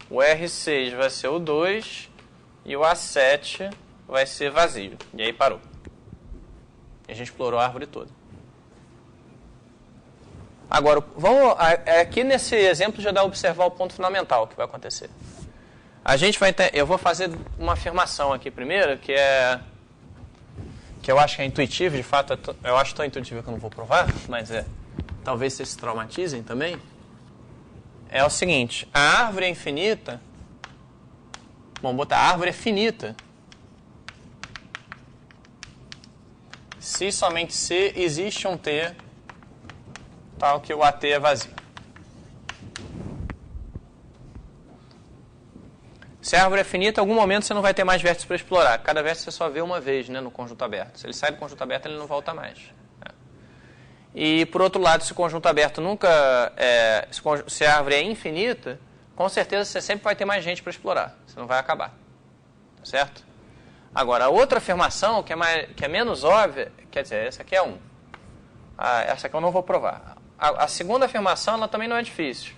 O R6 vai ser o 2. E o A7 vai ser vazio. E aí parou. E a gente explorou a árvore toda. Agora, vamos aqui nesse exemplo já dá para observar o ponto fundamental que vai acontecer. A gente vai eu vou fazer uma afirmação aqui primeiro, que eu acho que é intuitivo, de fato, eu acho tão intuitivo que eu não vou provar, mas talvez vocês se traumatizem também. É o seguinte, a árvore é infinita. Vamos botar a árvore é finita se somente se existe um T tal que o AT é vazio. Se a árvore é finita, em algum momento você não vai ter mais vértices para explorar. Cada vértice você só vê uma vez, né, no conjunto aberto. Se ele sai do conjunto aberto, ele não volta mais. E, por outro lado, se o conjunto aberto nunca... se a árvore é infinita, com certeza você sempre vai ter mais gente para explorar. Você não vai acabar. Tá certo? Agora, a outra afirmação, que é menos óbvia, quer dizer, essa aqui é 1. Essa aqui eu não vou provar. A segunda afirmação, ela também não é difícil.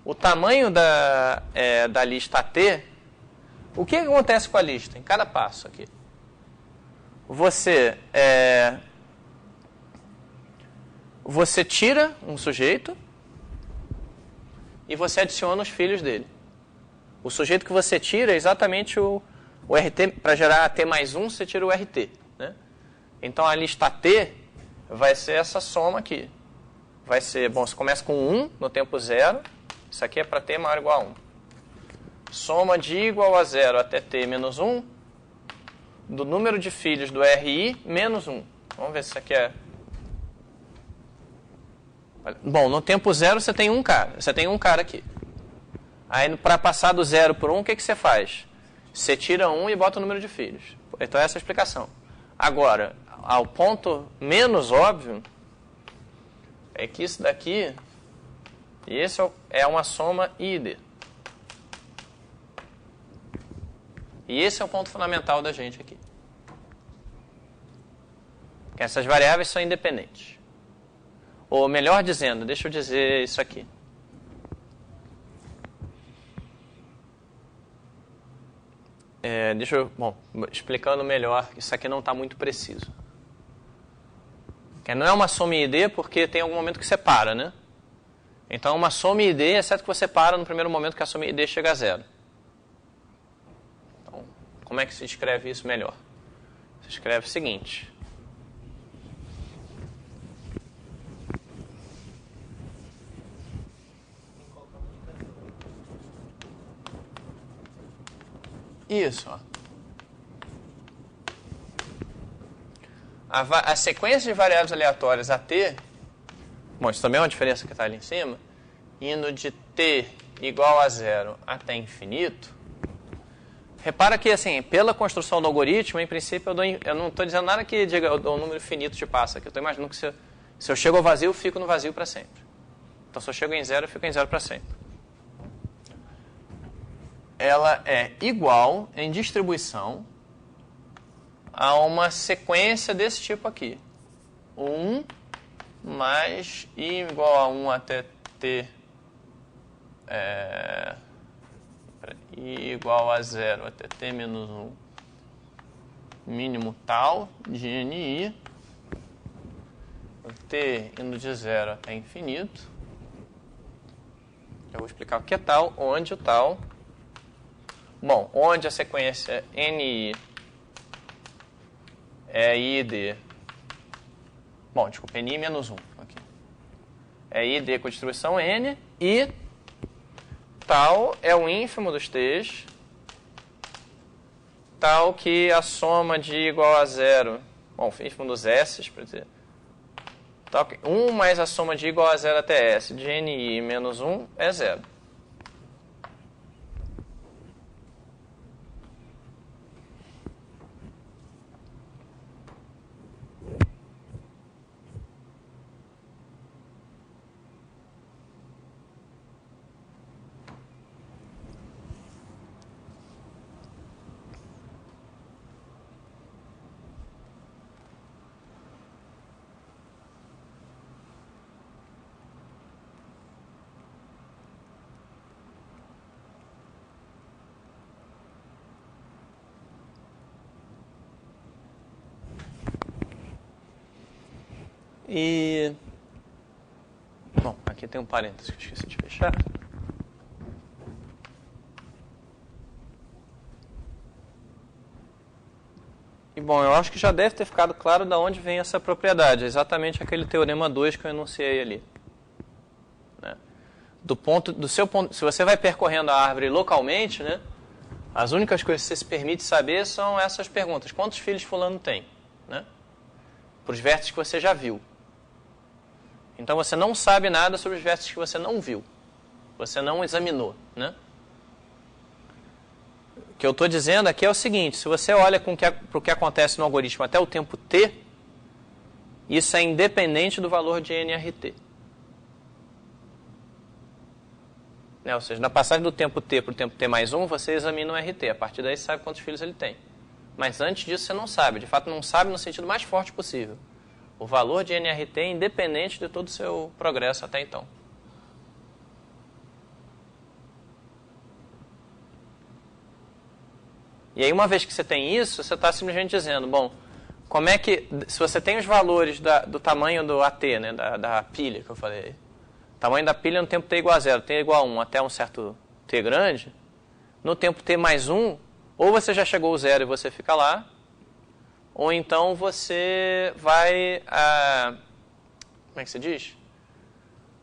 O tamanho da lista T, o que acontece com a lista? Em cada passo aqui. Você tira um sujeito e você adiciona os filhos dele. O sujeito que você tira é exatamente o RT, para gerar T mais 1, você tira o RT. Né? Então, a lista T vai ser essa soma aqui. Vai ser, bom, você começa com 1 no tempo 0. Isso aqui é para T maior ou igual a 1. Soma de igual a 0 até T menos 1 do número de filhos do RI menos 1. Vamos ver se isso aqui é... Bom, no tempo 0 você tem um cara. Você tem um cara aqui. Aí, para passar do 0 por 1, o que você faz? Você tira 1 e bota o número de filhos. Então, essa é a explicação. Agora, ao ponto menos óbvio, é que isso daqui... E esse é uma soma ID. E esse é o ponto fundamental da gente aqui. Que essas variáveis são independentes. Ou melhor dizendo, deixa eu dizer isso aqui. Explicando melhor, isso aqui não está muito preciso. Que não é uma soma ID porque tem algum momento que você para, né? Então, uma soma ID, exceto que você para no primeiro momento que a soma ID chega a 0. Então, como é que se escreve isso melhor? Se escreve o seguinte. Isso, ó. A sequência de variáveis aleatórias AT... Bom, isso também é uma diferença que está ali em cima. Indo de T igual a 0 até infinito. Repara que, assim, pela construção do algoritmo, em princípio, eu não estou dizendo nada que diga eu dou um número finito de passo aqui. Eu estou imaginando que se eu chego ao vazio, eu fico no vazio para sempre. Então, se eu chego em 0, eu fico em 0 para sempre. Ela é igual, em distribuição, a uma sequência desse tipo aqui. 1 mais I igual a 1 até T I igual a 0 até T menos 1 mínimo tal de NI, T indo de 0 até infinito. Eu vou explicar o que é tal, onde o tal. Bom, onde a sequência NI é ID. Bom, desculpa, NI menos 1. Aqui. É ID com distribuição N. E tal é o ínfimo dos T's. Tal que a soma de igual a 0. Bom, ínfimo dos S's, para dizer. Tá, ok. 1 mais a soma de I igual a 0 até S de NI menos 1 é 0. E, bom, aqui tem um parênteses que eu esqueci de fechar. E, bom, eu acho que já deve ter ficado claro de onde vem essa propriedade. É exatamente aquele teorema 2 que eu enunciei ali. Né? Do seu ponto, se você vai percorrendo a árvore localmente, né, as únicas coisas que você se permite saber são essas perguntas. Quantos filhos fulano tem? Né? Para os vértices que você já viu. Então você não sabe nada sobre os vértices que você não viu. Você não examinou. Né? O que eu estou dizendo aqui é o seguinte: se você olha para o que acontece no algoritmo até o tempo t, isso é independente do valor de nRT. Né? Ou seja, na passagem do tempo t para o tempo t mais 1, você examina o RT. A partir daí você sabe quantos filhos ele tem. Mas antes disso você não sabe. De fato, não sabe no sentido mais forte possível. O valor de nRT é independente de todo o seu progresso até então. E aí, uma vez que você tem isso, você está simplesmente dizendo, bom, como é que, se você tem os valores do tamanho do AT, né, da pilha que eu falei, o tamanho da pilha no tempo t igual a 0, t igual a 1 até um certo t grande, no tempo t mais 1, ou você já chegou ao 0 e você fica lá, ou então você vai, como é que se diz?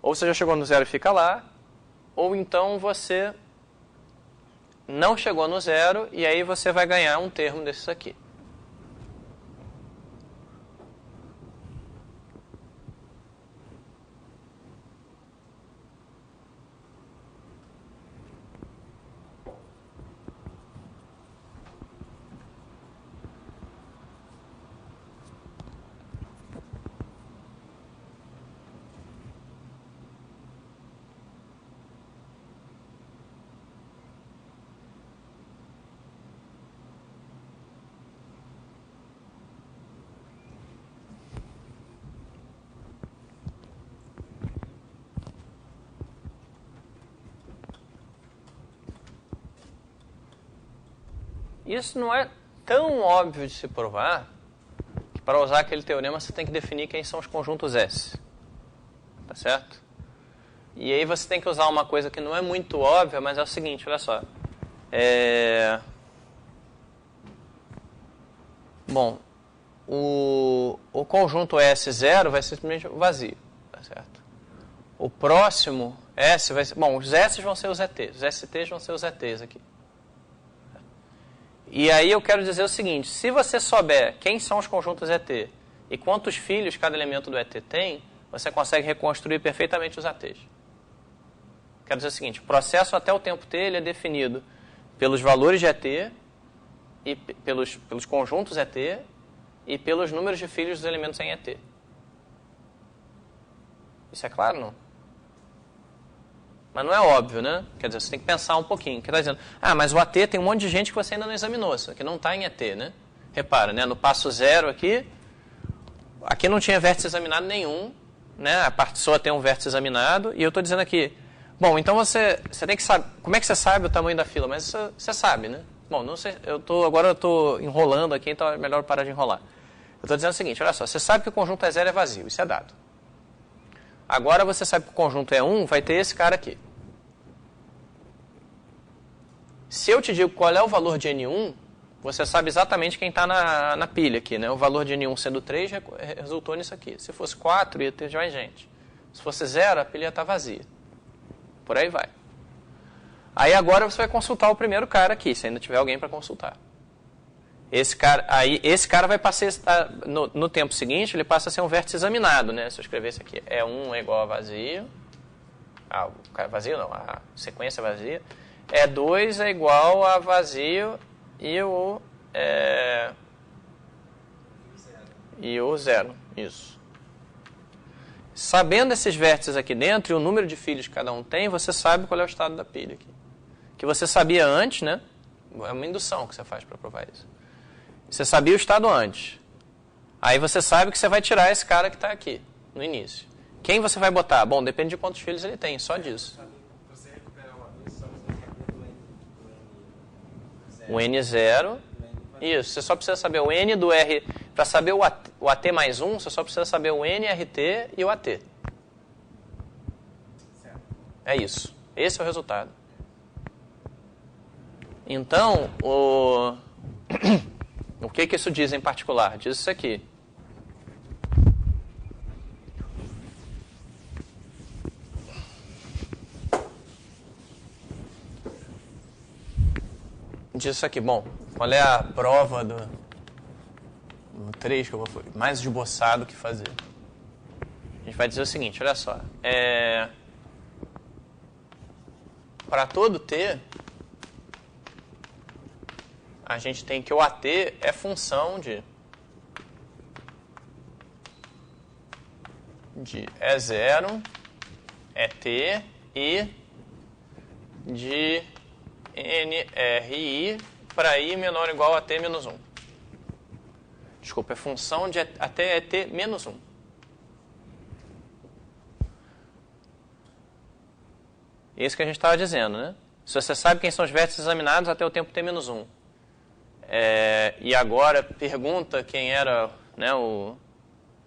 Ou você já chegou no 0 e fica lá, ou então você não chegou no 0 e aí você vai ganhar um termo desses aqui. Isso não é tão óbvio de se provar que para usar aquele teorema você tem que definir quem são os conjuntos S. Tá certo? E aí você tem que usar uma coisa que não é muito óbvia, mas é o seguinte, olha só. Bom, o conjunto S0 vai ser simplesmente vazio. Tá certo? O próximo S vai ser... Bom, os S vão ser os ETs. Os STs vão ser os ETs aqui. E aí eu quero dizer o seguinte, se você souber quem são os conjuntos ET e quantos filhos cada elemento do ET tem, você consegue reconstruir perfeitamente os ATs. Quero dizer o seguinte, o processo até o tempo t ele é definido pelos valores de ET, e pelos conjuntos ET e pelos números de filhos dos elementos em ET. Isso é claro, não? Mas não é óbvio, né? Quer dizer, você tem que pensar um pouquinho. Que está dizendo, mas o AT tem um monte de gente que você ainda não examinou, que não está em ET, né? Repara, né? No passo 0 aqui não tinha vértice examinado nenhum, né? A parte só tem um vértice examinado, e eu estou dizendo aqui, bom, então você tem que saber, como é que você sabe o tamanho da fila? Mas isso você sabe, né? Bom, não sei, agora eu estou enrolando aqui, então é melhor parar de enrolar. Eu estou dizendo o seguinte, olha só, você sabe que o conjunto E0 é vazio, isso é dado. Agora você sabe que o conjunto E1 vai ter esse cara aqui. Se eu te digo qual é o valor de N1, você sabe exatamente quem está na pilha aqui, né? O valor de N1 sendo 3 resultou nisso aqui. Se fosse 4, ia ter mais gente. Se fosse 0, a pilha ia estar vazia. Por aí vai. Aí agora você vai consultar o primeiro cara aqui, se ainda tiver alguém para consultar. esse cara vai passar, no tempo seguinte, ele passa a ser um vértice examinado, né? Se eu escrever isso aqui, E1 é igual a vazio, vazio não, a sequência vazia, E2 é igual a vazio e o zero, isso. Sabendo esses vértices aqui dentro e o número de filhos que cada um tem, você sabe qual é o estado da pilha aqui. Que você sabia antes, né? É uma indução que você faz para provar isso. Você sabia o estado antes. Aí você sabe que você vai tirar esse cara que está aqui, no início. Quem você vai botar? Bom, depende de quantos filhos ele tem, só disso. Você recuperar o A2, só precisa saber do N0. Isso, você só precisa saber o N do R. Para saber o AT mais 1, você só precisa saber o NRT e o AT. Certo. É isso. Esse é o resultado. Então, o que isso diz em particular? Diz isso aqui. Diz isso aqui. Bom, qual é a prova do 3 que eu vou mais esboçado que fazer? A gente vai dizer o seguinte, olha só. Para todo T, a gente tem que o AT é função de E0, ET e de NRI para I menor ou igual a T menos 1. Desculpa, é função de até ET menos 1. Isso que a gente estava dizendo, né? Se você sabe quem são os vértices examinados até o tempo T menos 1. E agora pergunta quem era, né,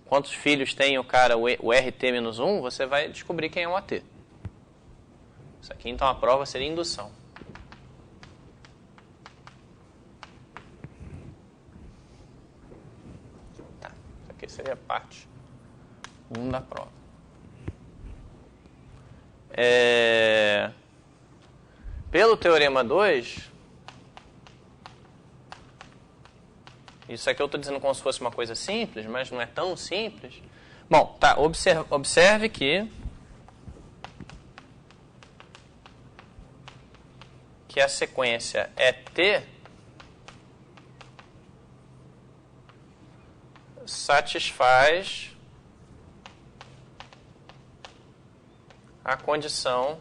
quantos filhos tem o cara, o RT menos 1, você vai descobrir quem é o AT. Isso aqui, então, a prova seria indução. Tá, isso aqui seria a parte 1 da prova. Pelo teorema 2, isso aqui eu estou dizendo como se fosse uma coisa simples, mas não é tão simples. Bom, tá, observe que a sequência ET satisfaz a condição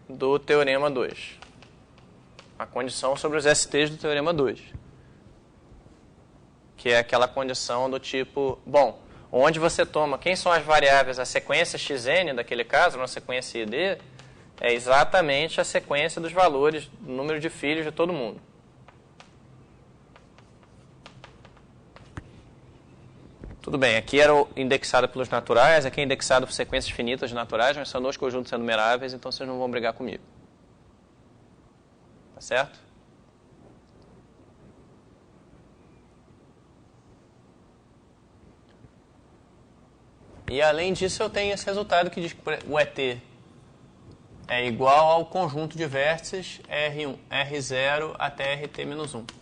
do teorema 2. A condição sobre os STs do teorema 2. Que é aquela condição do tipo, bom, onde você toma, quem são as variáveis, a sequência xn daquele caso, uma sequência ID, é exatamente a sequência dos valores, do número de filhos de todo mundo. Tudo bem, aqui era indexado pelos naturais, aqui é indexado por sequências finitas de naturais, mas são dois conjuntos enumeráveis, então vocês não vão brigar comigo. Tá certo? E além disso eu tenho esse resultado que diz que o ET é igual ao conjunto de vértices R1, R0 até RT-1.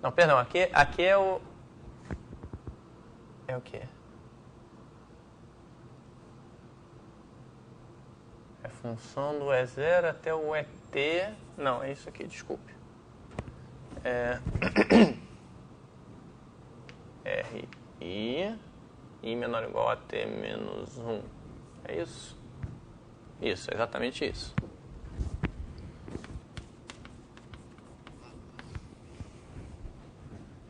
Não, perdão, aqui é o... É o quê? É função do E0 até o ET... Não, é isso aqui, desculpe. RI, I menor ou igual a T menos 1. É isso? Isso, exatamente isso.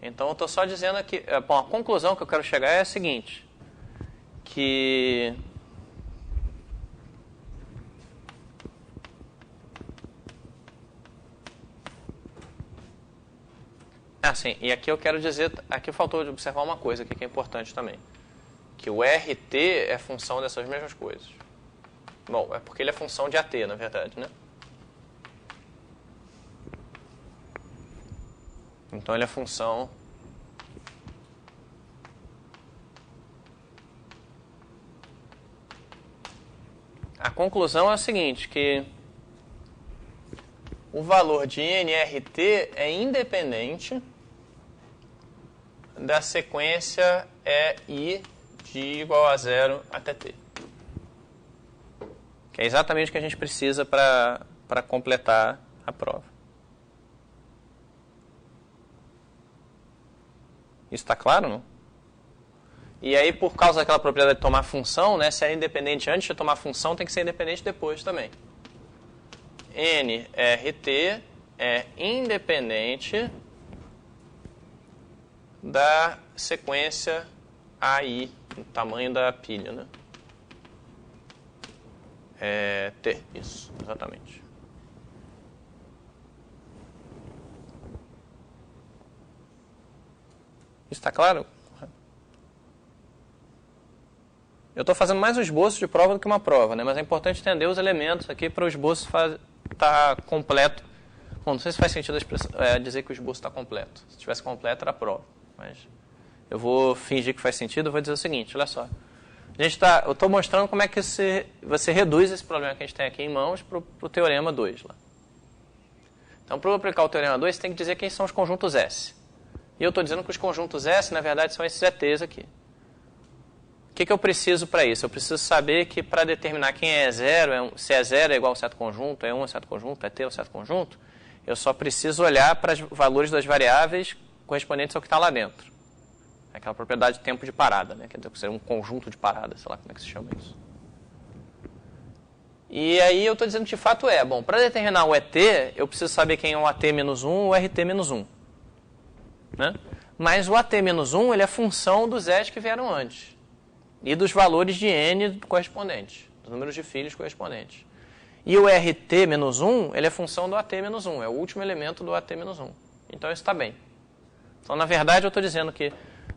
Então, eu estou só dizendo aqui... Bom, a conclusão que eu quero chegar é a seguinte. Que... sim, e aqui eu quero dizer... Aqui faltou de observar uma coisa aqui que é importante também. Que o RT é função dessas mesmas coisas. Bom, é porque ele é função de AT, na verdade, né? Então ele é função... A conclusão é o seguinte, que o valor de nRT é independente da sequência EI de igual a 0 até t. Que é exatamente o que a gente precisa para completar a prova. Isso está claro, não? E aí, por causa daquela propriedade de tomar função, né, se é independente antes de tomar função, tem que ser independente depois também. nRT é independente da sequência AI, o tamanho da pilha, né? T, isso, exatamente. Isso está claro? Eu estou fazendo mais um esboço de prova do que uma prova, né? Mas é importante entender os elementos aqui para o esboço estar completo. Bom, não sei se faz sentido dizer que o esboço está completo. Se estivesse completo, era a prova. Mas eu vou fingir que faz sentido, eu vou dizer o seguinte, olha só. Eu estou mostrando como é que você reduz esse problema que a gente tem aqui em mãos para o Teorema 2. Lá. Então, para eu aplicar o Teorema 2, você tem que dizer quem são os conjuntos S. E eu estou dizendo que os conjuntos S, na verdade, são esses ETs aqui. O que eu preciso para isso? Eu preciso saber que para determinar quem é zero, se é zero é igual a um certo conjunto, é 1 é um certo conjunto, é t é um certo conjunto, eu só preciso olhar para os valores das variáveis correspondentes ao que está lá dentro. Aquela propriedade de tempo de parada, né? Quer dizer, que seria um conjunto de paradas, sei lá como é que se chama isso. E aí eu estou dizendo que de fato bom, para determinar o ET, eu preciso saber quem é o AT-1 ou o RT-1. Né? Mas o AT-1 ele é função dos S que vieram antes. E dos valores de N correspondentes, dos números de filhos correspondentes. E o RT-1 ele é função do AT-1, é o último elemento do AT-1. Então isso está bem. Então, na verdade, eu estou dizendo que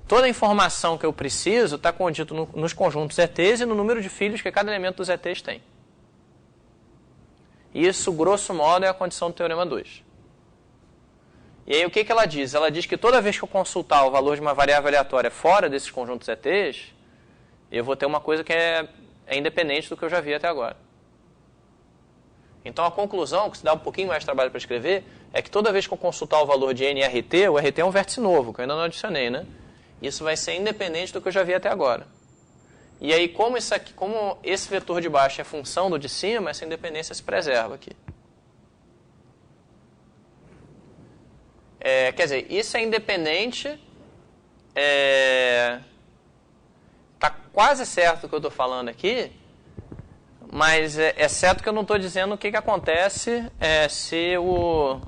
toda a informação que eu preciso está contida nos conjuntos ETs e no número de filhos que cada elemento dos ETs tem. Isso, grosso modo, é a condição do Teorema 2. E aí, o que ela diz? Ela diz que toda vez que eu consultar o valor de uma variável aleatória fora desses conjuntos ETs, eu vou ter uma coisa que é independente do que eu já vi até agora. Então, a conclusão, que se dá um pouquinho mais de trabalho para escrever, é que toda vez que eu consultar o valor de nRT, o RT é um vértice novo, que eu ainda não adicionei, né? Isso vai ser independente do que eu já vi até agora. E aí, como esse vetor de baixo é função do de cima, essa independência se preserva aqui. Quer dizer, isso é independente... Está quase certo o que eu estou falando aqui, mas é certo que eu não estou dizendo o que acontece se eu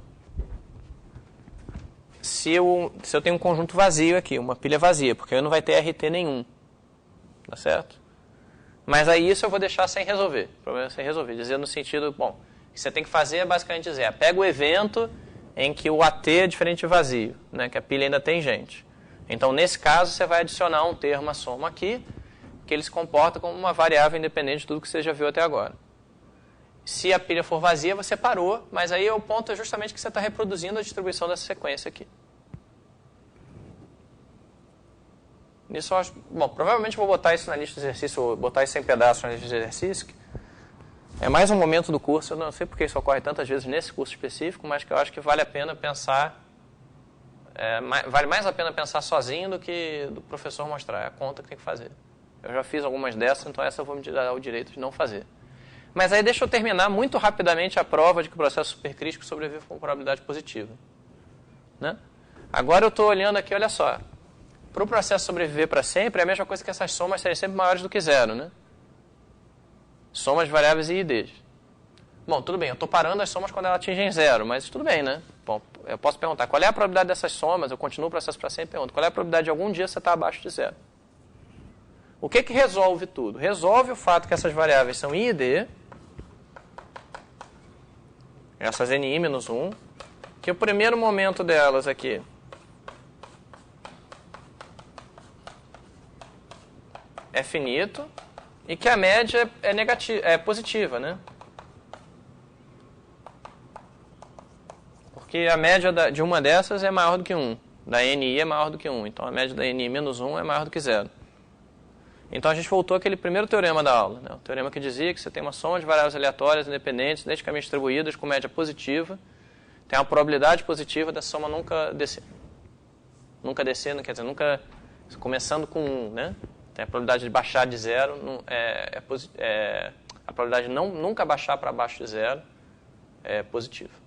tenho um conjunto vazio aqui, uma pilha vazia, porque aí não vai ter RT nenhum. Tá certo? Mas aí isso eu vou deixar sem resolver. O problema é sem resolver. Dizer no sentido, bom, o que você tem que fazer é basicamente dizer, pega o evento em que o AT é diferente de vazio, né, que a pilha ainda tem gente. Então, nesse caso, você vai adicionar um termo à soma aqui, que ele se comporta como uma variável independente de tudo que você já viu até agora. Se a pilha for vazia, você parou, mas aí o ponto é justamente que você está reproduzindo a distribuição dessa sequência aqui. Isso eu acho... Bom, provavelmente vou botar isso na lista de exercício, ou botar isso em pedaços na lista de exercício. É mais um momento do curso, eu não sei porque isso ocorre tantas vezes nesse curso específico, mas que eu acho que vale a pena pensar... vale mais a pena pensar sozinho do que do professor mostrar. É a conta que tem que fazer. Eu já fiz algumas dessas, então essa eu vou me dar o direito de não fazer. Mas aí deixa eu terminar muito rapidamente a prova de que o processo supercrítico sobrevive com probabilidade positiva. Né? Agora eu estou olhando aqui, olha só. Para o processo sobreviver para sempre, é a mesma coisa que essas somas serem sempre maiores do que zero. Né? Somas de variáveis e IDs. Bom, tudo bem, eu estou parando as somas quando elas atingem zero, mas tudo bem, né? Bom, eu posso perguntar, qual é a probabilidade dessas somas? Eu continuo o processo para sempre e pergunto, qual é a probabilidade de algum dia você estar abaixo de zero? O que resolve tudo? Resolve o fato que essas variáveis são I e D, essas NI-1, que o primeiro momento delas aqui é finito e que a média é negativa, é positiva, né? Porque a média de uma dessas é maior do que 1. Da NI é maior do que 1. Então, a média da NI menos 1 é maior do que 0. Então, a gente voltou àquele primeiro teorema da aula. Né? O teorema que dizia que você tem uma soma de variáveis aleatórias independentes, identicamente distribuídas, com média positiva. Tem uma probabilidade positiva dessa soma nunca descer. Nunca descer, não quer dizer, nunca começando com 1. Né? Tem a probabilidade de baixar de 0. A probabilidade de nunca baixar para baixo de 0 é positiva.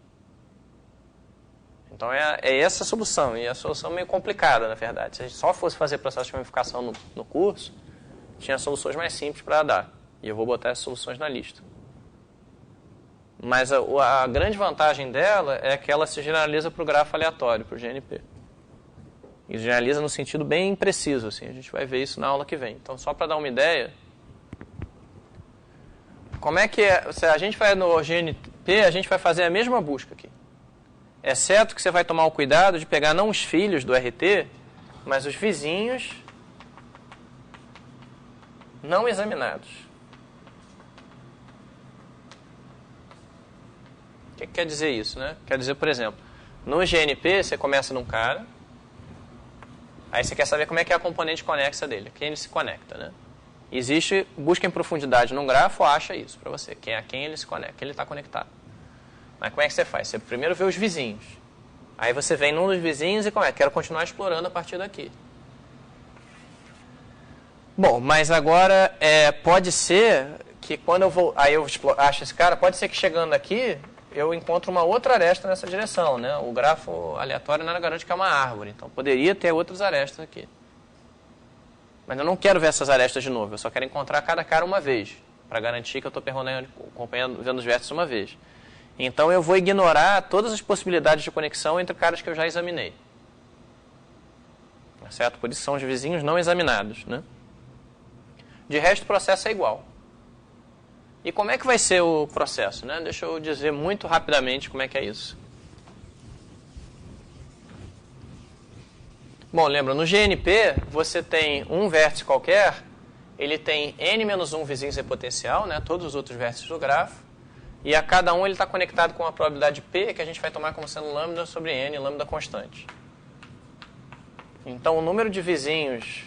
Então, é essa a solução. E a solução é meio complicada, na verdade. Se a gente só fosse fazer processo de ramificação no curso, tinha soluções mais simples para dar. E eu vou botar essas soluções na lista. Mas a grande vantagem dela é que ela se generaliza para o grafo aleatório, para o GNP. E generaliza no sentido bem preciso. Assim. A gente vai ver isso na aula que vem. Então, só para dar uma ideia, como é que é? Se a gente vai no GNP, a gente vai fazer a mesma busca aqui. Exceto que você vai tomar o cuidado de pegar não os filhos do RT, mas os vizinhos não examinados. O que quer dizer isso, né? Quer dizer, por exemplo, no GNP você começa num cara, aí você quer saber como é que é a componente conexa dele, quem ele se conecta, né? Existe busca em profundidade num grafo, acha isso para você, a quem ele se conecta, quem ele está conectado. Mas como é que você faz? Você primeiro vê os vizinhos. Aí você vem num dos vizinhos e quero continuar explorando a partir daqui. Bom, mas agora pode ser que quando eu vou... Aí eu acho esse cara, pode ser que chegando aqui eu encontro uma outra aresta nessa direção, né? O grafo aleatório nada garante que é uma árvore. Então poderia ter outras arestas aqui. Mas eu não quero ver essas arestas de novo. Eu só quero encontrar cada cara uma vez. Para garantir que eu estou acompanhando, vendo os vértices uma vez. Então, eu vou ignorar todas as possibilidades de conexão entre caras que eu já examinei. Certo? Por isso são os vizinhos não examinados. Né? De resto, o processo é igual. E como é que vai ser o processo? Né? Deixa eu dizer muito rapidamente como é que é isso. Bom, lembra, no GNP, você tem um vértice qualquer, ele tem n-1 vizinhos em potencial, né? Todos os outros vértices do grafo. E a cada um ele está conectado com uma probabilidade P, que a gente vai tomar como sendo lambda sobre n, lambda constante. Então, o número de vizinhos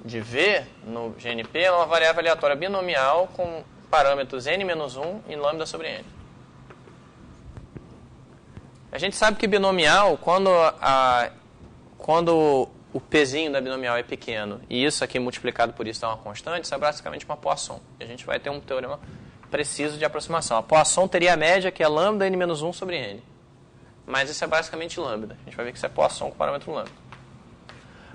de V no GNP é uma variável aleatória binomial com parâmetros n-1 e lambda sobre n. A gente sabe que binomial, quando o Pzinho da binomial é pequeno e isso aqui multiplicado por isso dá uma constante, isso é basicamente uma Poisson. E a gente vai ter um teorema preciso de aproximação. A Poisson teria a média que é lambda n-1 sobre n. Mas isso é basicamente lambda. A gente vai ver que isso é Poisson com parâmetro lambda.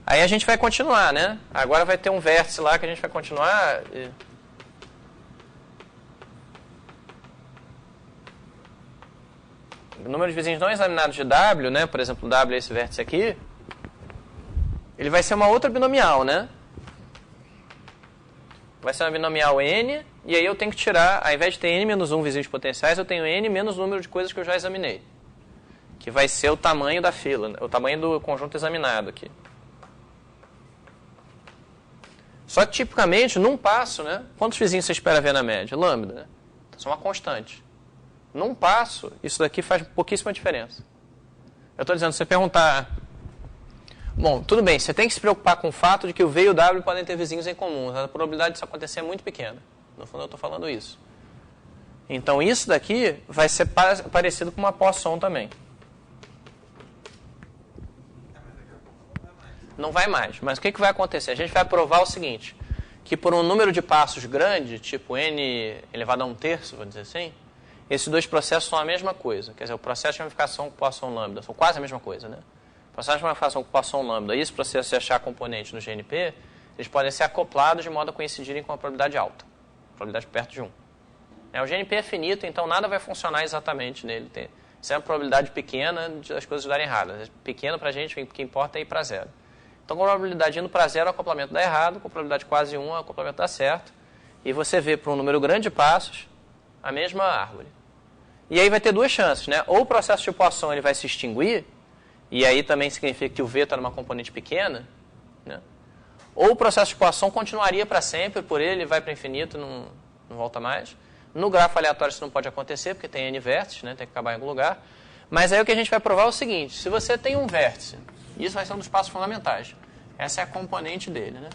Aí a gente vai continuar, né? Agora vai ter um vértice lá que a gente vai continuar... O número de vizinhos não examinados de W, né? Por exemplo, W é esse vértice aqui. Ele vai ser uma outra binomial, né? Vai ser uma binomial N, e aí eu tenho que tirar, ao invés de ter N menos 1 vizinhos potenciais, eu tenho N menos o número de coisas que eu já examinei. Que vai ser o tamanho da fila, o tamanho do conjunto examinado aqui. Só que, tipicamente, num passo, né? Quantos vizinhos você espera ver na média? Lambda, né? Então, isso é uma constante. Num passo, isso daqui faz pouquíssima diferença. Eu estou dizendo, se você perguntar... Bom, tudo bem, você tem que se preocupar com o fato de que o V e o W podem ter vizinhos em comum. A probabilidade disso acontecer é muito pequena. No fundo, eu estou falando isso. Então, isso daqui vai ser parecido com uma Poisson também. Não vai mais. Mas o que vai acontecer? A gente vai provar o seguinte, que por um número de passos grande, tipo n elevado a 1/3, vou dizer assim, esses dois processos são a mesma coisa. Quer dizer, o processo de ramificação com Poisson lambda são quase a mesma coisa, né? O processo de ramificação com Poisson lambda e esse processo de achar componente no GNP, eles podem ser acoplados de modo a coincidirem com uma probabilidade alta. Probabilidade perto de 1. O GNP é finito, então nada vai funcionar exatamente nele. Isso é uma probabilidade pequena das coisas darem erradas. Pequeno para a gente, o que importa é ir para 0. Então, com a probabilidade indo para 0, o acoplamento dá errado. Com a probabilidade quase 1, o acoplamento dá certo. E você vê, por um número grande de passos, a mesma árvore. E aí vai ter duas chances, né? Ou o processo de Poisson ele vai se extinguir, e aí também significa que o V está numa componente pequena, né? Ou o processo de Poisson continuaria para sempre, por ele vai para infinito, não volta mais. No grafo aleatório isso não pode acontecer, porque tem N vértices, né? Tem que acabar em algum lugar. Mas aí o que a gente vai provar é o seguinte, se você tem um vértice, isso vai ser um dos passos fundamentais. Essa é a componente dele, né?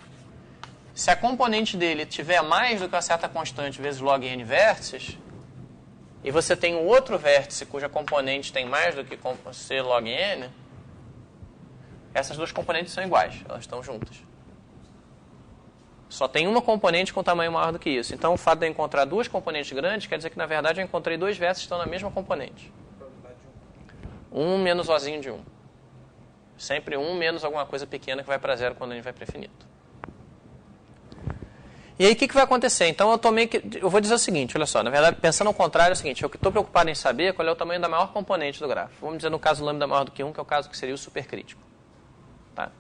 Se a componente dele tiver mais do que uma certa constante vezes log N vértices, e você tem um outro vértice cuja componente tem mais do que C log N, essas duas componentes são iguais, elas estão juntas. Só tem uma componente com tamanho maior do que isso. Então, o fato de eu encontrar duas componentes grandes quer dizer que, na verdade, eu encontrei dois vértices que estão na mesma componente. 1 menos Ozinho de 1. Sempre 1 menos alguma coisa pequena que vai para zero quando a gente vai para infinito. E aí, o que vai acontecer? Então, eu vou dizer o seguinte, olha só, na verdade, pensando ao contrário, é o seguinte, eu estou preocupado em saber qual é o tamanho da maior componente do grafo. Vamos dizer, no caso, lambda maior do que 1, que é o caso que seria o supercrítico. Tá?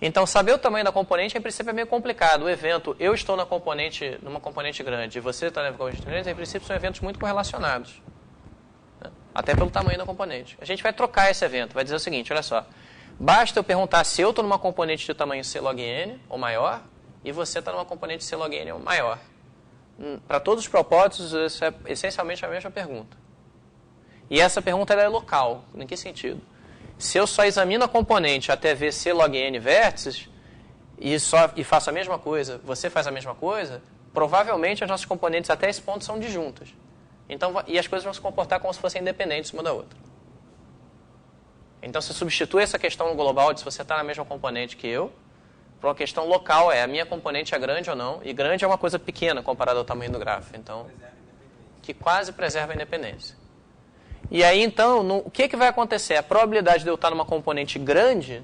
Então, saber o tamanho da componente, em princípio, é meio complicado. O evento, eu estou numa componente grande e você está na componente grande, em princípio, são eventos muito correlacionados. Né? Até pelo tamanho da componente. A gente vai trocar esse evento, vai dizer o seguinte, olha só. Basta eu perguntar se eu estou numa componente de tamanho C log N, ou maior, e você está numa componente C log N, ou maior. Para todos os propósitos, isso é essencialmente a mesma pergunta. E essa pergunta ela é local. Em que sentido? Se eu só examino a componente até ver C log N vértices e faço a mesma coisa, você faz a mesma coisa, provavelmente as nossas componentes até esse ponto são disjuntas. Então, e as coisas vão se comportar como se fossem independentes uma da outra. Então, você substitui essa questão no global de se você está na mesma componente que eu, para uma questão local, a minha componente é grande ou não, e grande é uma coisa pequena comparada ao tamanho do grafo, então, que quase preserva a independência. E aí, então, o que vai acontecer? A probabilidade de eu estar numa componente grande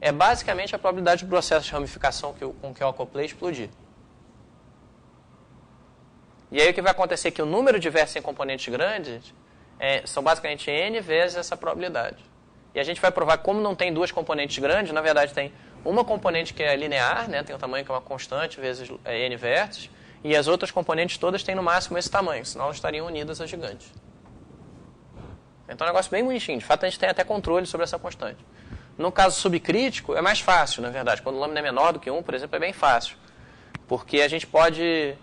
é basicamente a probabilidade do processo de ramificação com que eu acoplei explodir. E aí o que vai acontecer é que o número de vértices em componentes grandes são basicamente N vezes essa probabilidade. E a gente vai provar que como não tem duas componentes grandes, na verdade tem uma componente que é linear, né, tem um tamanho que é uma constante vezes N vértices, e as outras componentes todas têm no máximo esse tamanho, senão elas estariam unidas a gigantes. Então é um negócio bem bonitinho. De fato, a gente tem até controle sobre essa constante. No caso subcrítico, é mais fácil, na verdade. Quando o lambda é menor do que 1, por exemplo, é bem fácil. Porque a gente pode...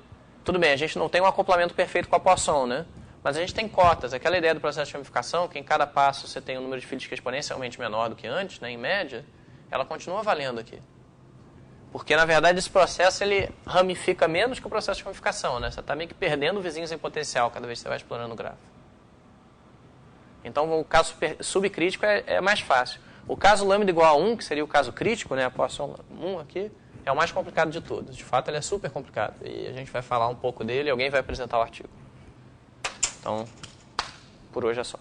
Tudo bem, a gente não tem um acoplamento perfeito com a Poisson, né? Mas a gente tem cotas. Aquela ideia do processo de ramificação, que em cada passo você tem um número de filhos que é exponencialmente menor do que antes, né, em média, ela continua valendo aqui. Porque, na verdade, esse processo ele ramifica menos que o processo de ramificação, né? Você está meio que perdendo vizinhos em potencial cada vez que você vai explorando o grafo. Então, o caso subcrítico é mais fácil. O caso lambda igual a 1, que seria o caso crítico, né, a Poisson 1 aqui, é o mais complicado de todos. De fato, ele é super complicado. E a gente vai falar um pouco dele e alguém vai apresentar o artigo. Então, por hoje é só.